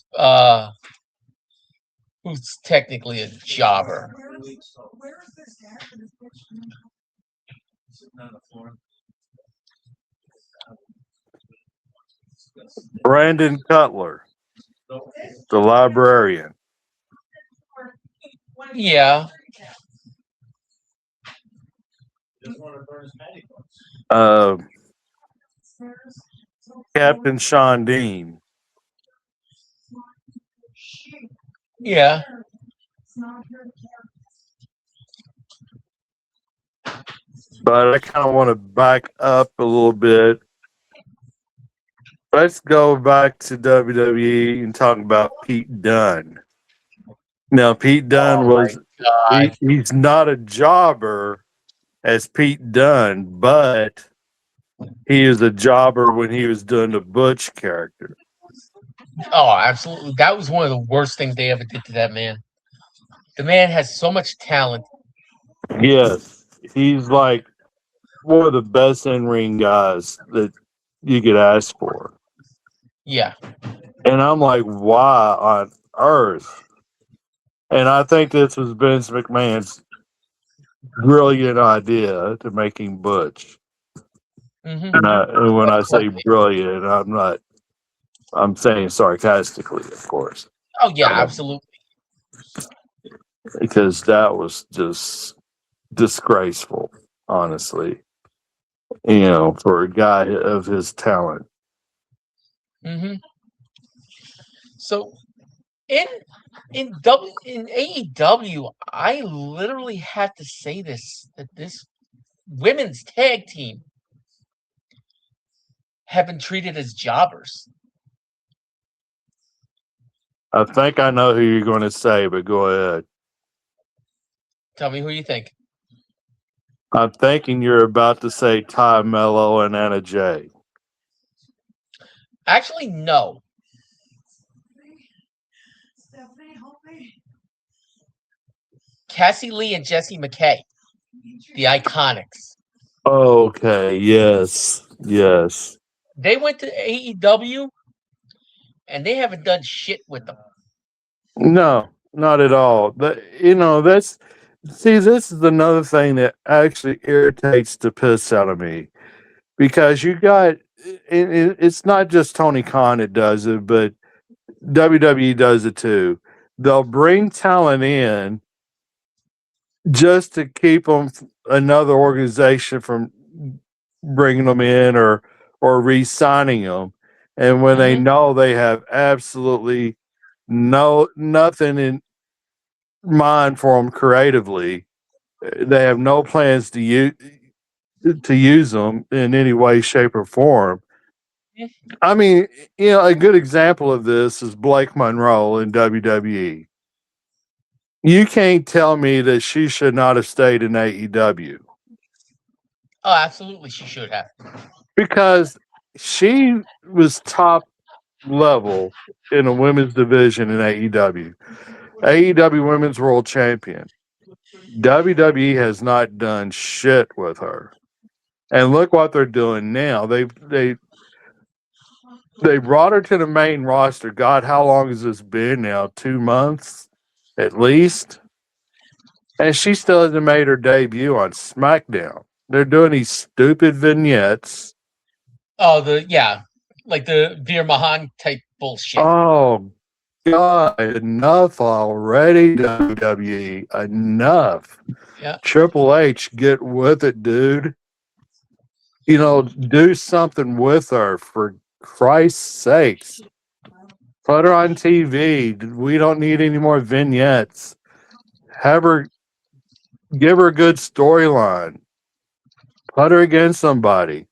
who's technically a jobber. Brandon Cutler, the librarian. Yeah. Uh, Captain Sean Dean. Yeah. But I kind of want to back up a little bit. Let's go back to WWE and talk about Pete Dunne. Now, Pete Dunne Oh my God. he's not a jobber as Pete Dunne, but he is a jobber when he was doing the Butch character. Oh, absolutely. That was one of the worst things they ever did to that man. The man has so much talent. Yes, he's like one of the best in ring guys that you could ask for. Yeah. And I'm like, why on earth? And I think this was Vince McMahon's brilliant idea to make him Butch. Mm-hmm. And when I say brilliant, I'm saying sarcastically, of course. Oh yeah, absolutely. Because that was just disgraceful, honestly. For a guy of his talent. Mm-hmm. So in in AEW, I literally have to say that this women's tag team have been treated as jobbers. I think I know who you're going to say, but go ahead. Tell me who you think. I'm thinking you're about to say Ty Mello and Anna Jay. Actually, no. Cassie Lee and Jessie McKay, the Iconics. Okay, yes. They went to AEW and they haven't done shit with them. No, not at all. But this is another thing that actually irritates the piss out of me, because you got it's not just Tony Khan that does it, but WWE does it too. They'll bring talent in just to keep them another organization from bringing them in or re-signing them, and when they know they have absolutely nothing in mind for them creatively, they have no plans to use them in any way, shape, or form. I mean, a good example of this is Blake Monroe in WWE. You can't tell me that she should not have stayed in AEW. Oh, absolutely, she should have. Because she was top level in a women's division in AEW. AEW Women's World Champion. WWE has not done shit with her. And look what they're doing now. They brought her to the main roster. God, how long has this been now? 2 months at least. And she still hasn't made her debut on SmackDown. They're doing these stupid vignettes. Oh, like the Veer Mahan type bullshit. Oh God, enough already, WWE. Enough. Yeah. Triple H, get with it, dude. Do something with her for Christ's sakes. Put her on TV. We don't need any more vignettes. Have her give her a good storyline. Put her against somebody.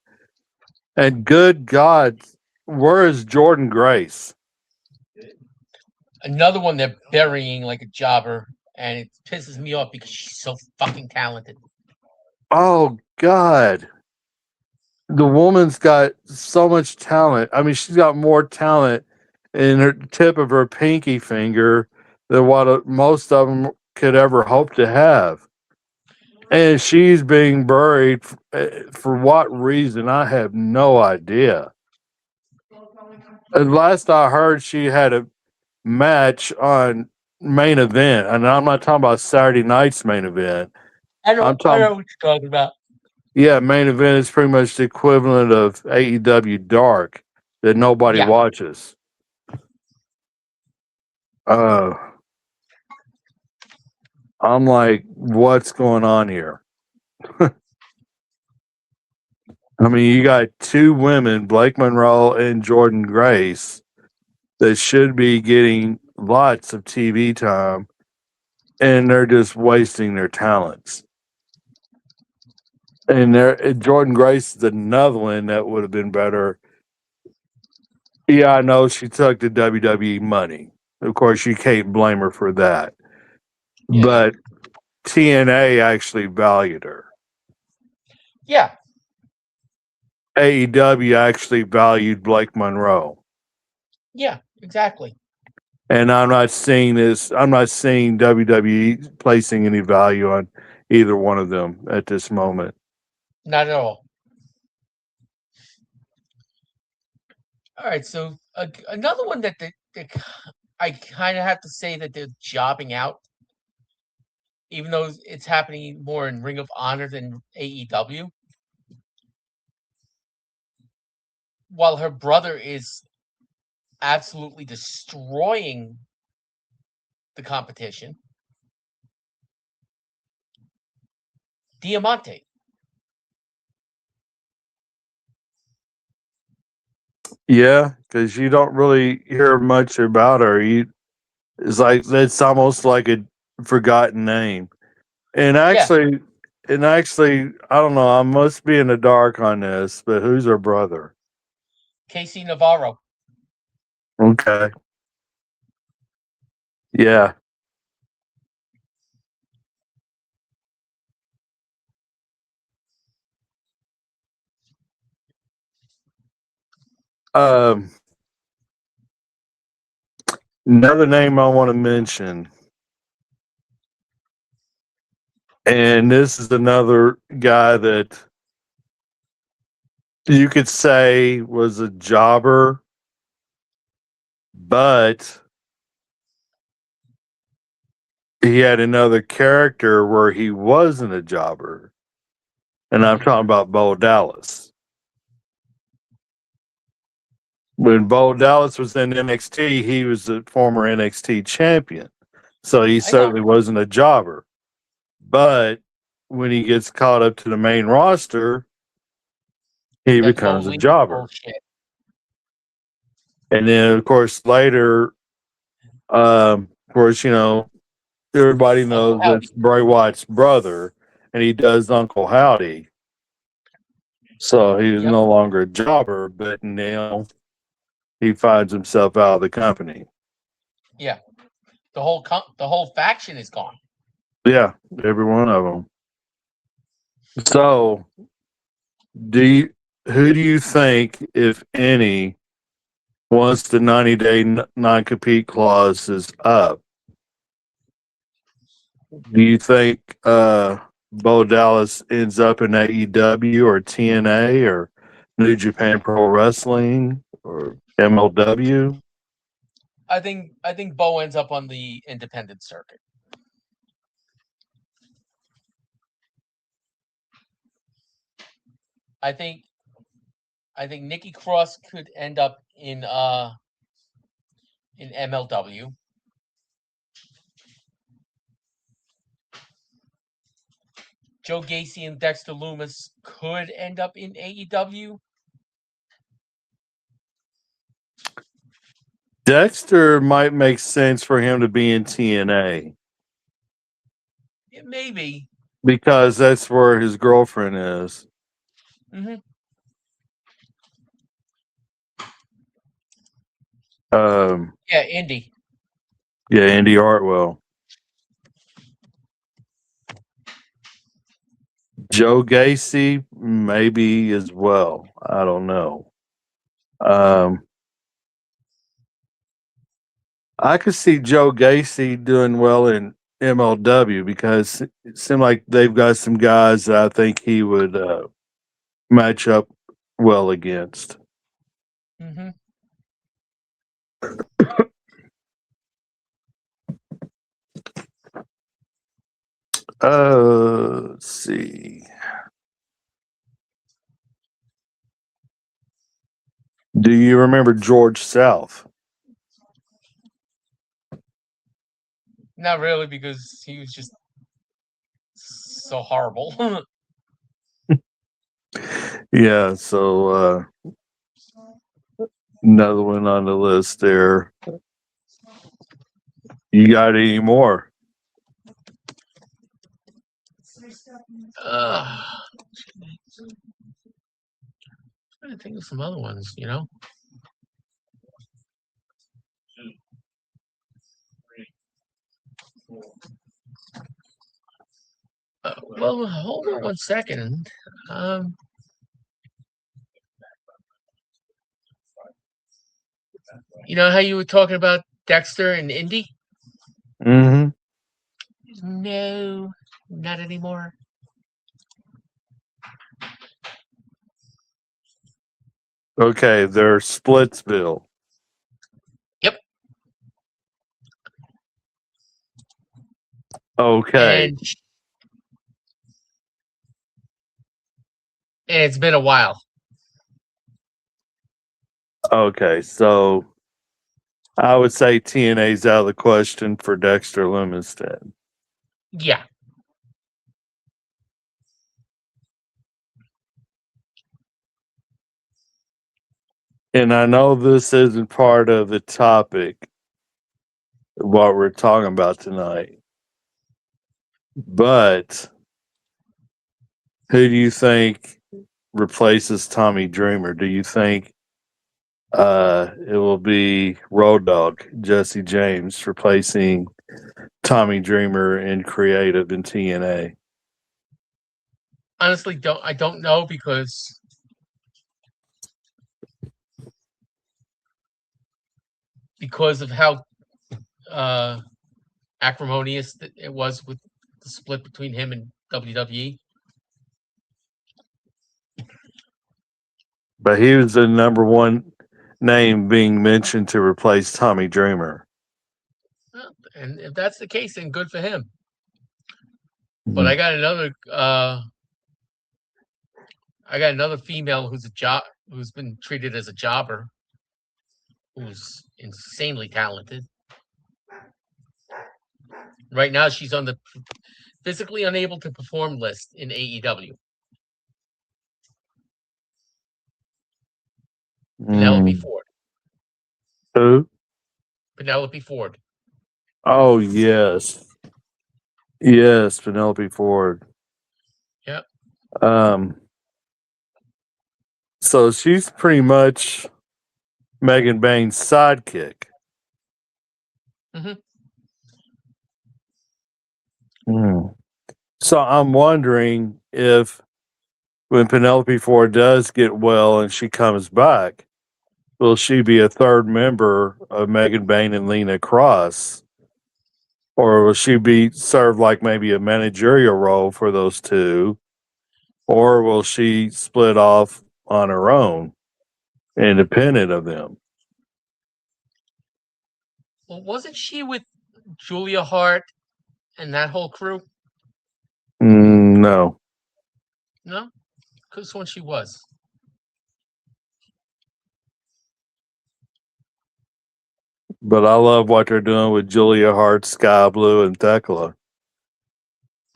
And good God, where is Jordan Grace? Another one they're burying like a jobber, and it pisses me off because she's so fucking talented. Oh God. The woman's got so much talent. I mean, she's got more talent in her tip of her pinky finger than what most of them could ever hope to have. And she's being buried for what reason? I have no idea. And last I heard, she had a match on main event, and I'm not talking about Saturday night's main event. I know I'm talking, what you're talking about. yeah, main event is pretty much the equivalent of AEW Dark that nobody Yeah. watches. I'm like, what's going on here? I mean, you got two women, Blake Monroe and Jordan Grace, that should be getting lots of TV time, and they're just wasting their talents. And Jordan Grace is another one that would have been better. Yeah, I know she took the WWE money. Of course, you can't blame her for that. Yeah. But TNA actually valued her. Yeah. AEW actually valued Blake Monroe. Yeah, exactly. And I'm not seeing WWE placing any value on either one of them at this moment. Not at all. All right, so another one that I kind of have to say that they're jobbing out, even though it's happening more in Ring of Honor than AEW. While her brother is absolutely destroying the competition, Diamante. Yeah, because you don't really hear much about her. It's almost like a forgotten name. And actually, I don't know. I must be in the dark on this, but who's her brother? Casey Navarro. Okay. Yeah. Another name I want to mention, and this is another guy that you could say was a jobber, but he had another character where he wasn't a jobber. And I'm talking about Bo Dallas. When Bo Dallas was in NXT, he was the former NXT champion. So he certainly wasn't a jobber. But when he gets caught up to the main roster, he becomes a jobber. Bullshit. And then, of course, later, everybody knows it's Bray Wyatt's brother, and he does Uncle Howdy. So he was no longer a jobber, but now he finds himself out of the company. Yeah. The whole faction is gone. Yeah, every one of them. So, who do you think, if any, once the 90-day non-compete clause is up, do you think Bo Dallas ends up in AEW or TNA or New Japan Pro Wrestling or MLW? I think Bo ends up on the independent circuit. I think Nikki Cross could end up in MLW. Joe Gacy and Dexter Lumis could end up in AEW. Dexter might make sense for him to be in TNA It may be. because that's where his girlfriend is. Mm-hmm. Yeah, Indy. Yeah, Andy Hartwell. Joe Gacy, maybe as well. I don't know. I could see Joe Gacy doing well in MLW because it seemed like they've got some guys that I think he would match up well against. Mm-hmm. Let's see. Do you remember George South? Not really, because he was just so horrible. Yeah, so another one on the list there. You got any more? Trying to think of some other ones, you know. Well, hold on 1 second. You know how you were talking about Dexter and Indy? Mm-hmm. No, not anymore. Okay, they're Splitsville. Yep. Okay. And it's been a while. Okay, so I would say TNA's out of the question for Dexter Lumis then. Yeah. And I know this isn't part of the topic, what we're talking about tonight, but who do you think replaces Tommy Dreamer? Do you think it will be Road Dogg, Jesse James, replacing Tommy Dreamer in creative in TNA? Honestly, I don't know because of how acrimonious it was with the split between him and WWE. But he was the number one name being mentioned to replace Tommy Dreamer. Well, and if that's the case, then good for him. Mm-hmm. But I got another female who's been treated as a jobber, who's insanely talented. Right now, she's on the physically unable to perform list in AEW. Penelope Ford. Who? Penelope Ford. Oh, yes. Yes, Penelope Ford. Yep. So she's pretty much Megan Bain's sidekick. Mm-hmm. Hmm. So I'm wondering if when Penelope Ford does get well and she comes back, will she be a third member of Megan Bain and Lena Cross? Or will she be served like maybe a managerial role for those two? Or will she split off on her own, independent of them? Well, wasn't she with Julia Hart and that whole crew? No. No, because when she was. But I love what they're doing with Julia Hart, Sky Blue, and Thekla.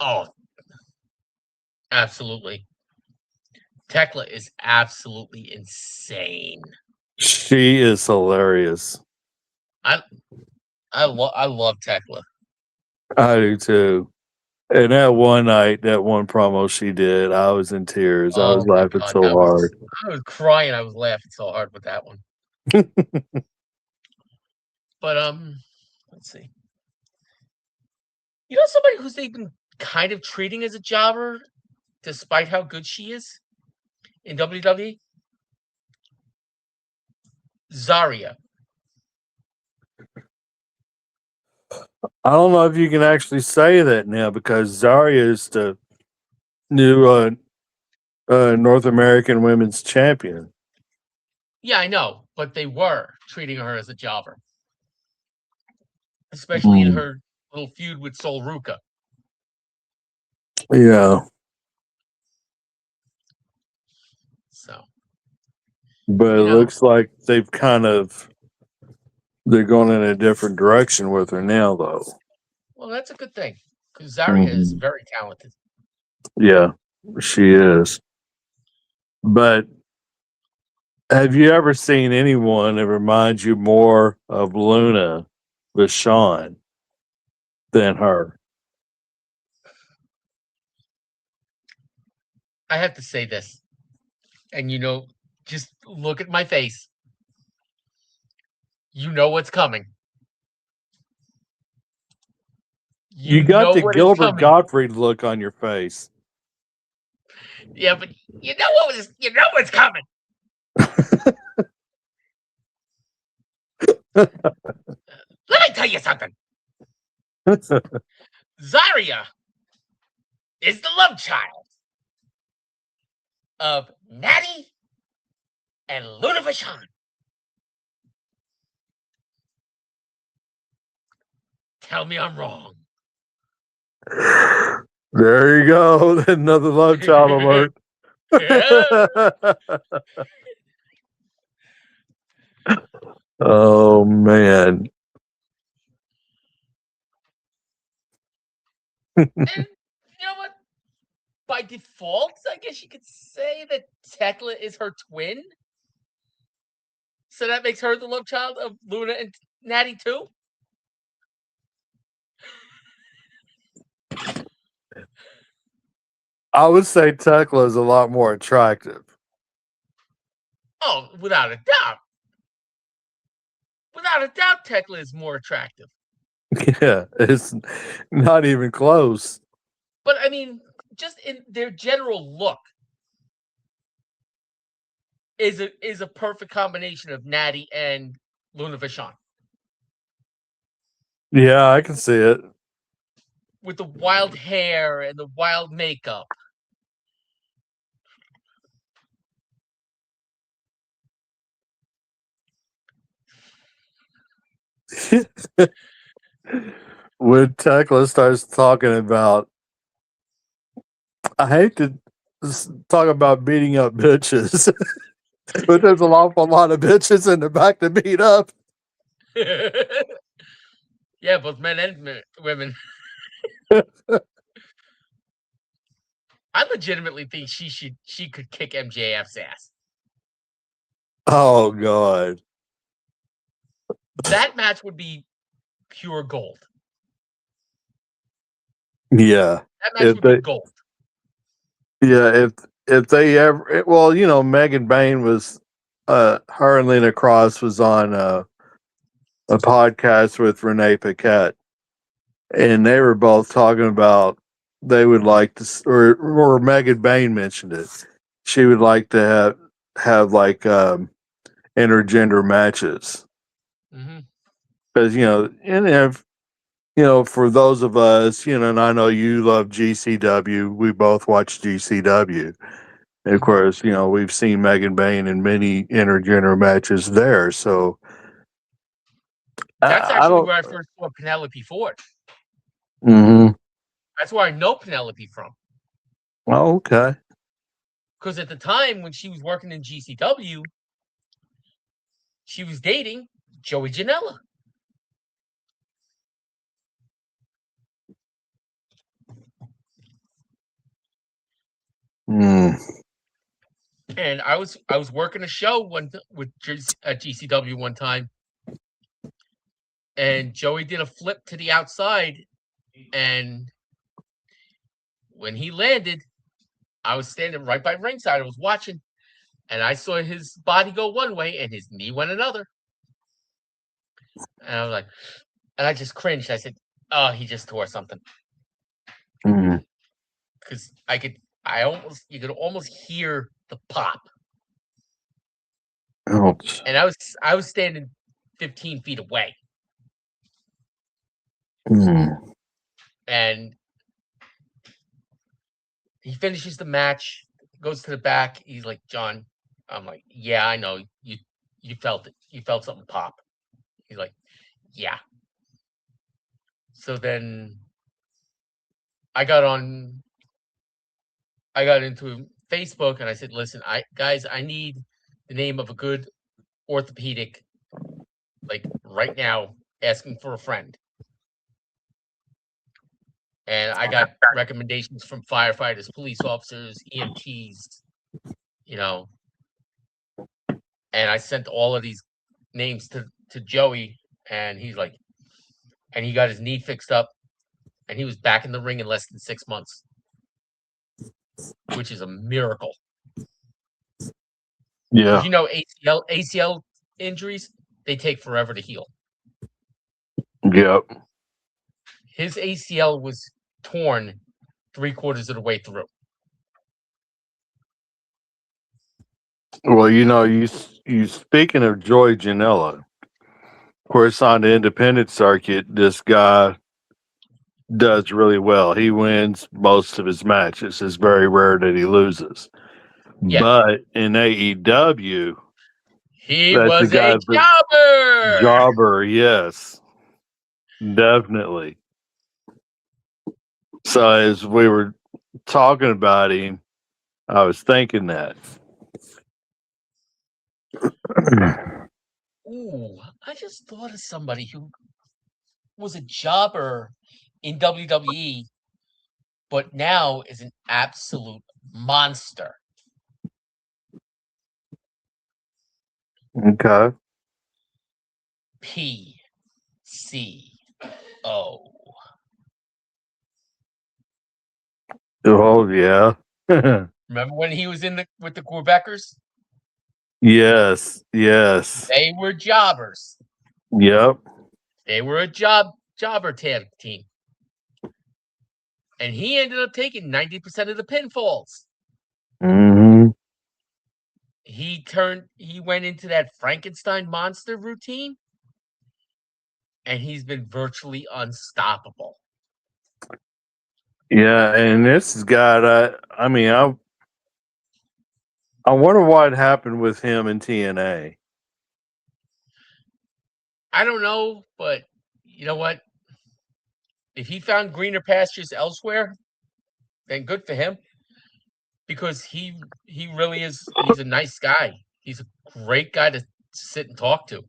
Oh, absolutely. Tekla is absolutely insane. She is hilarious. I love Tekla. I do too. And that one night, that one promo she did, I was in tears. I Oh was my laughing god, so hard. I was crying. I was laughing so hard with that one. But let's see. You know somebody who's they've been kind of treating as a jobber, despite how good she is in WWE? Zarya. I don't know if you can actually say that now because Zarya is the new North American Women's Champion. Yeah, I know, but they were treating her as a jobber, especially in her little feud with Sol Ruka. Yeah, So, but it you know, looks like they're going in a different direction with her now, though. well, that's a good thing because Zarya is very talented. Yeah, she is. But have you ever seen anyone that reminds you more of Luna Vachon than her? I have to say this, and just look at my face. You know what's coming. You You got know the what is Gilbert coming. Gottfried look on your face. Yeah, but you know what's coming. Let me tell you something. Zarya is the love child of Natty and Luna Vachon. Tell me I'm wrong. There you go. Another love child alert. Oh man. And you know what? By default, I guess you could say that Tekla is her twin. So that makes her the love child of Luna and Natty too. I would say Tekla is a lot more attractive. Oh, without a doubt. Without a doubt, Tekla is more attractive. Yeah, it's not even close. But I mean, just in their general look is a perfect combination of Natty and Luna Vachon. Yeah, I can see it. With the wild hair and the wild makeup. When Tekla starts talking about, I hate to talk about beating up bitches, but there's an awful lot of bitches in the back to beat up. Yeah, both men and women. I legitimately think she could kick MJF's ass. Oh God. That match would be pure gold. Yeah. That match would be gold. Yeah, if they ever, well, Megan Bain was, her and Lena Cross was on a podcast with Renee Paquette, and they were both talking about they would like to, or Megan Bain mentioned it. She would like to have like intergender matches Hmm. because and if for those of us, and I know you love GCW, we both watch GCW. And of Hmm. course, we've seen Megan Bain in many intergender matches there. So That's I actually don't. where I first saw Penelope Ford. Mm-hmm. That's where I know Penelope from. Oh, okay. Because at the time when she was working in GCW, she was dating Joey Janela. Mm. And I was working a show with GCW one time, and Joey did a flip to the outside, and when he landed, I was standing right by ringside. I was watching, and I saw his body go one way and his knee went another. And I was like, and I just cringed. I said, "Oh, he just tore something," Mm. because you could almost hear the pop. Ouch. And I was standing 15 feet away, Mm. and he finishes the match, goes to the back. He's like, "John," I'm like, "Yeah, I know you felt it. You felt something pop." He's like, "Yeah." So then I got on I got into Facebook and I said, "Listen, I need the name of a good orthopedic, like right now, asking for a friend." And I got recommendations from firefighters, police officers, EMTs, you know, and I sent all of these names to Joey, and and he got his knee fixed up, and he was back in the ring in less than 6 months, which is a miracle. Yeah. Because ACL injuries, they take forever to heal. Yep. His ACL was torn 3/4 of the way through. Well, you speaking of Joy Janela, of course, on the independent circuit, this guy does really well. He wins most of his matches. It's very rare that he loses. Yeah, But in AEW, he that's the was a guy for jobber. jobber. Yes, definitely. So as we were talking about him, I was thinking that. Ooh, I just thought of somebody who was a jobber in WWE, but now is an absolute monster. Okay. PCO. Oh yeah. Remember when he was with the Quebecers? Yes. Yes. They were jobbers. Yep. They were a jobber tag team. And he ended up taking 90% of the pinfalls. Hmm. He went into that Frankenstein monster routine, and he's been virtually unstoppable. Yeah, and this has got. I mean, I wonder what happened with him in TNA. I don't know, but you know what? If he found greener pastures elsewhere, then good for him. Because he really is. He's a nice guy. He's a great guy to sit and talk to.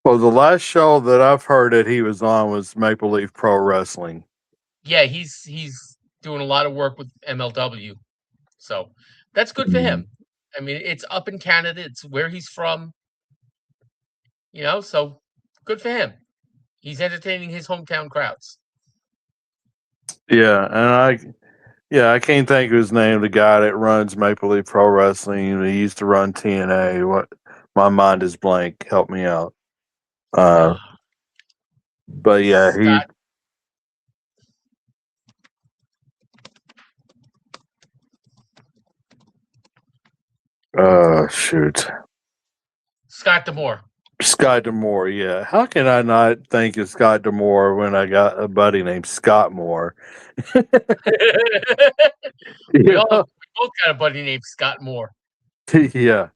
Well, the last show that I've heard that he was on was Maple Leaf Pro Wrestling. Yeah, he's doing a lot of work with MLW, so that's good for Mhm. him. I mean, it's up in Canada. It's where he's from. So good for him. He's entertaining his hometown crowds. Yeah, I can't think of his name. The guy that runs Maple Leaf Pro Wrestling. He used to run TNA. What? My mind is blank. Help me out. Uh, but yeah, he Scott. Shoot. Scott D'Amore. Scott D'Amore, yeah. How can I not think of Scott D'Amore when I got a buddy named Scott Moore? we Yeah, both got a buddy named Scott Moore. yeah.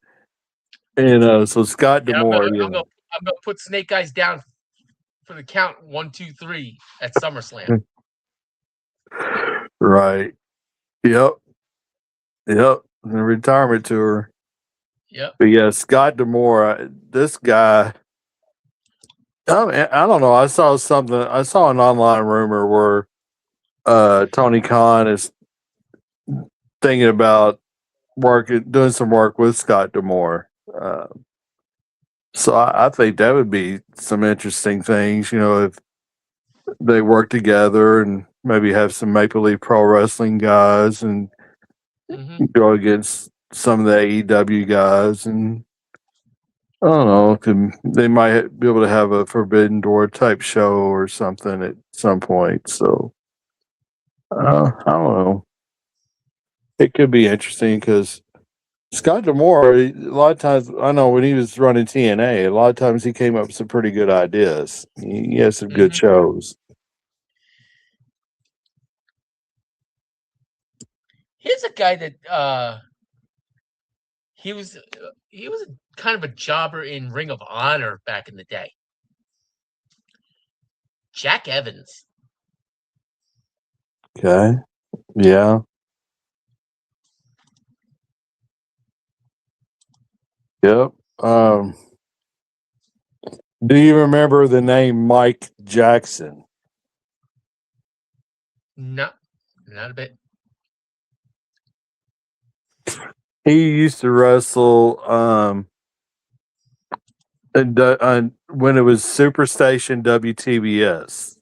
And so Scott Yeah, I'm D'Amore, gonna yeah. I'm gonna I'm gonna put Snake Eyes down for the count 1, 2, 3 at SummerSlam. Right. Yep. Yep. The retirement tour. Yep. But yeah, Scott D'Amore, this guy, I don't know. I saw an online rumor where Tony Khan is thinking about doing some work with Scott D'Amore. So I think that would be some interesting things, if they work together and maybe have some Maple Leaf Pro Wrestling guys and go against some of the AEW guys. And I don't know, they might be able to have a Forbidden Door type show or something at some point. So I don't know. It could be interesting because Scott D'Amore, a lot of times, I know when he was running TNA, a lot of times he came up with some pretty good ideas. He has some good shows. Here's a guy that he was kind of a jobber in Ring of Honor back in the day. Jack Evans. Okay. Yeah. Yep. Do you remember the name Mike Jackson? No, not a bit. He used to wrestle when it was Superstation WTBS.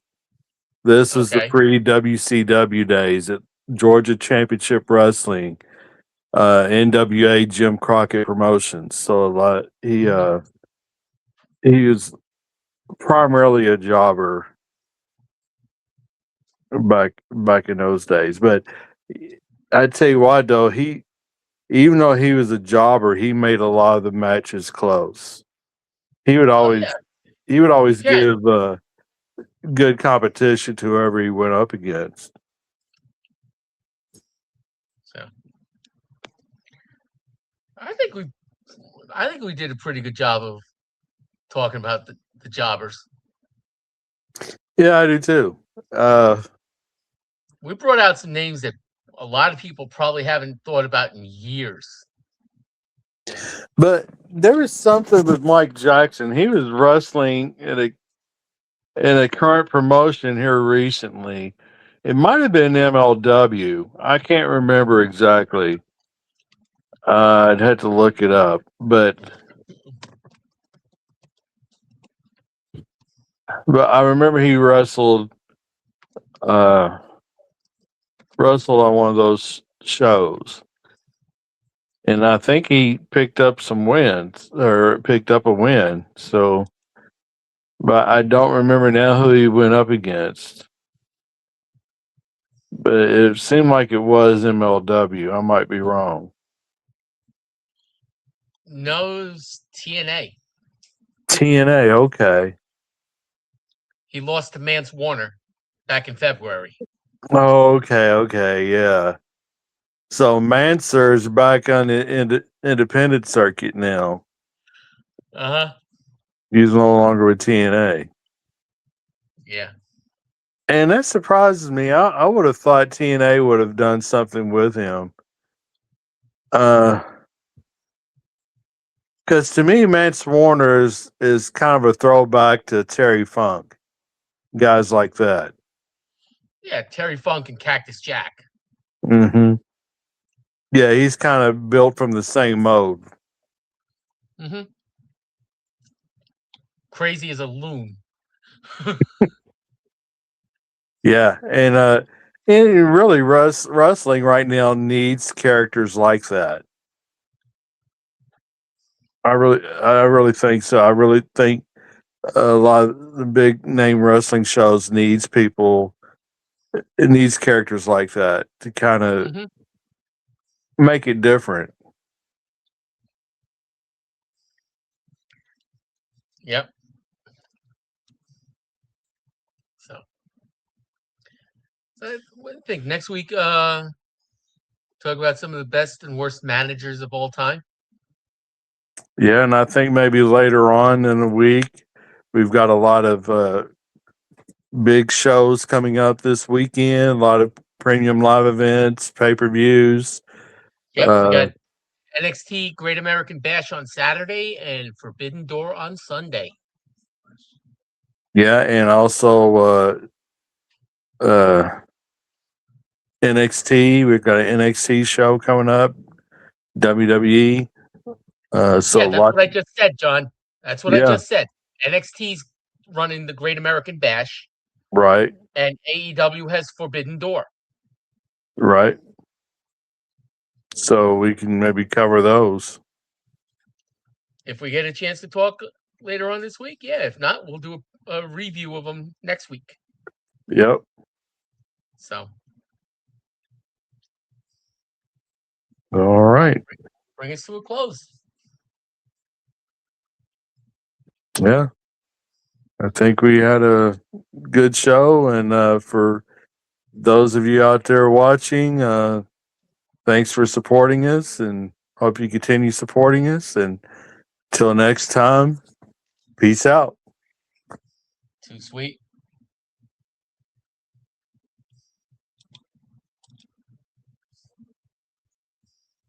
This was the pre WCW days at Georgia Championship Wrestling, NWA Jim Crockett Promotions. So he was primarily a jobber back in those days. But I tell you what, though, even though he was a jobber, he made a lot of the matches close. He would always give good competition to whoever he went up against. So I think we did a pretty good job of talking about the jobbers. Yeah, I do too. We brought out some names that a lot of people probably haven't thought about in years. But there was something with Mike Jackson. He was wrestling in a current promotion here recently. It might have been MLW. I can't remember exactly. I'd have to look it up, but I remember he wrestled on one of those shows, and I think he picked up some wins or picked up a win. So, but I don't remember now who he went up against. But it seemed like it was MLW. I might be wrong. Knows TNA. TNA, okay. He lost to Mance Warner back in February. Oh, okay, yeah. So Mansur's back on the independent circuit now. He's no longer with TNA. Yeah. And that surprises me. I would have thought TNA would have done something with him. Because to me, Mance Warner is kind of a throwback to Terry Funk. Guys like that. Yeah, Terry Funk and Cactus Jack. Mm-hmm. Yeah, he's kind of built from the same mold. Mm-hmm. Crazy as a loon. Yeah, and really, wrestling right now needs characters like that. I really think so. I really think a lot of the big name wrestling shows needs people. It needs characters like that to kind of make it different. Yep. So I think next week, talk about some of the best and worst managers of all time. Yeah, and I think maybe later on in the week, we've got a lot of big shows coming up this weekend, a lot of premium live events, pay-per-views. Yep, we got NXT Great American Bash on Saturday and Forbidden Door on Sunday. Yeah, and also NXT. We've got an NXT show coming up, WWE. So That's what I just said, John. That's what I Yeah. just said. NXT's running the Great American Bash, right, and AEW has Forbidden Door. right. So we can maybe cover those. If we get a chance to talk later on this week, yeah. If not, we'll do a review of them next week. Yep. So, All right. bring us to a close. Yeah. I think we had a good show. And for those of you out there watching, thanks for supporting us and hope you continue supporting us. And till next time, peace out. Too sweet.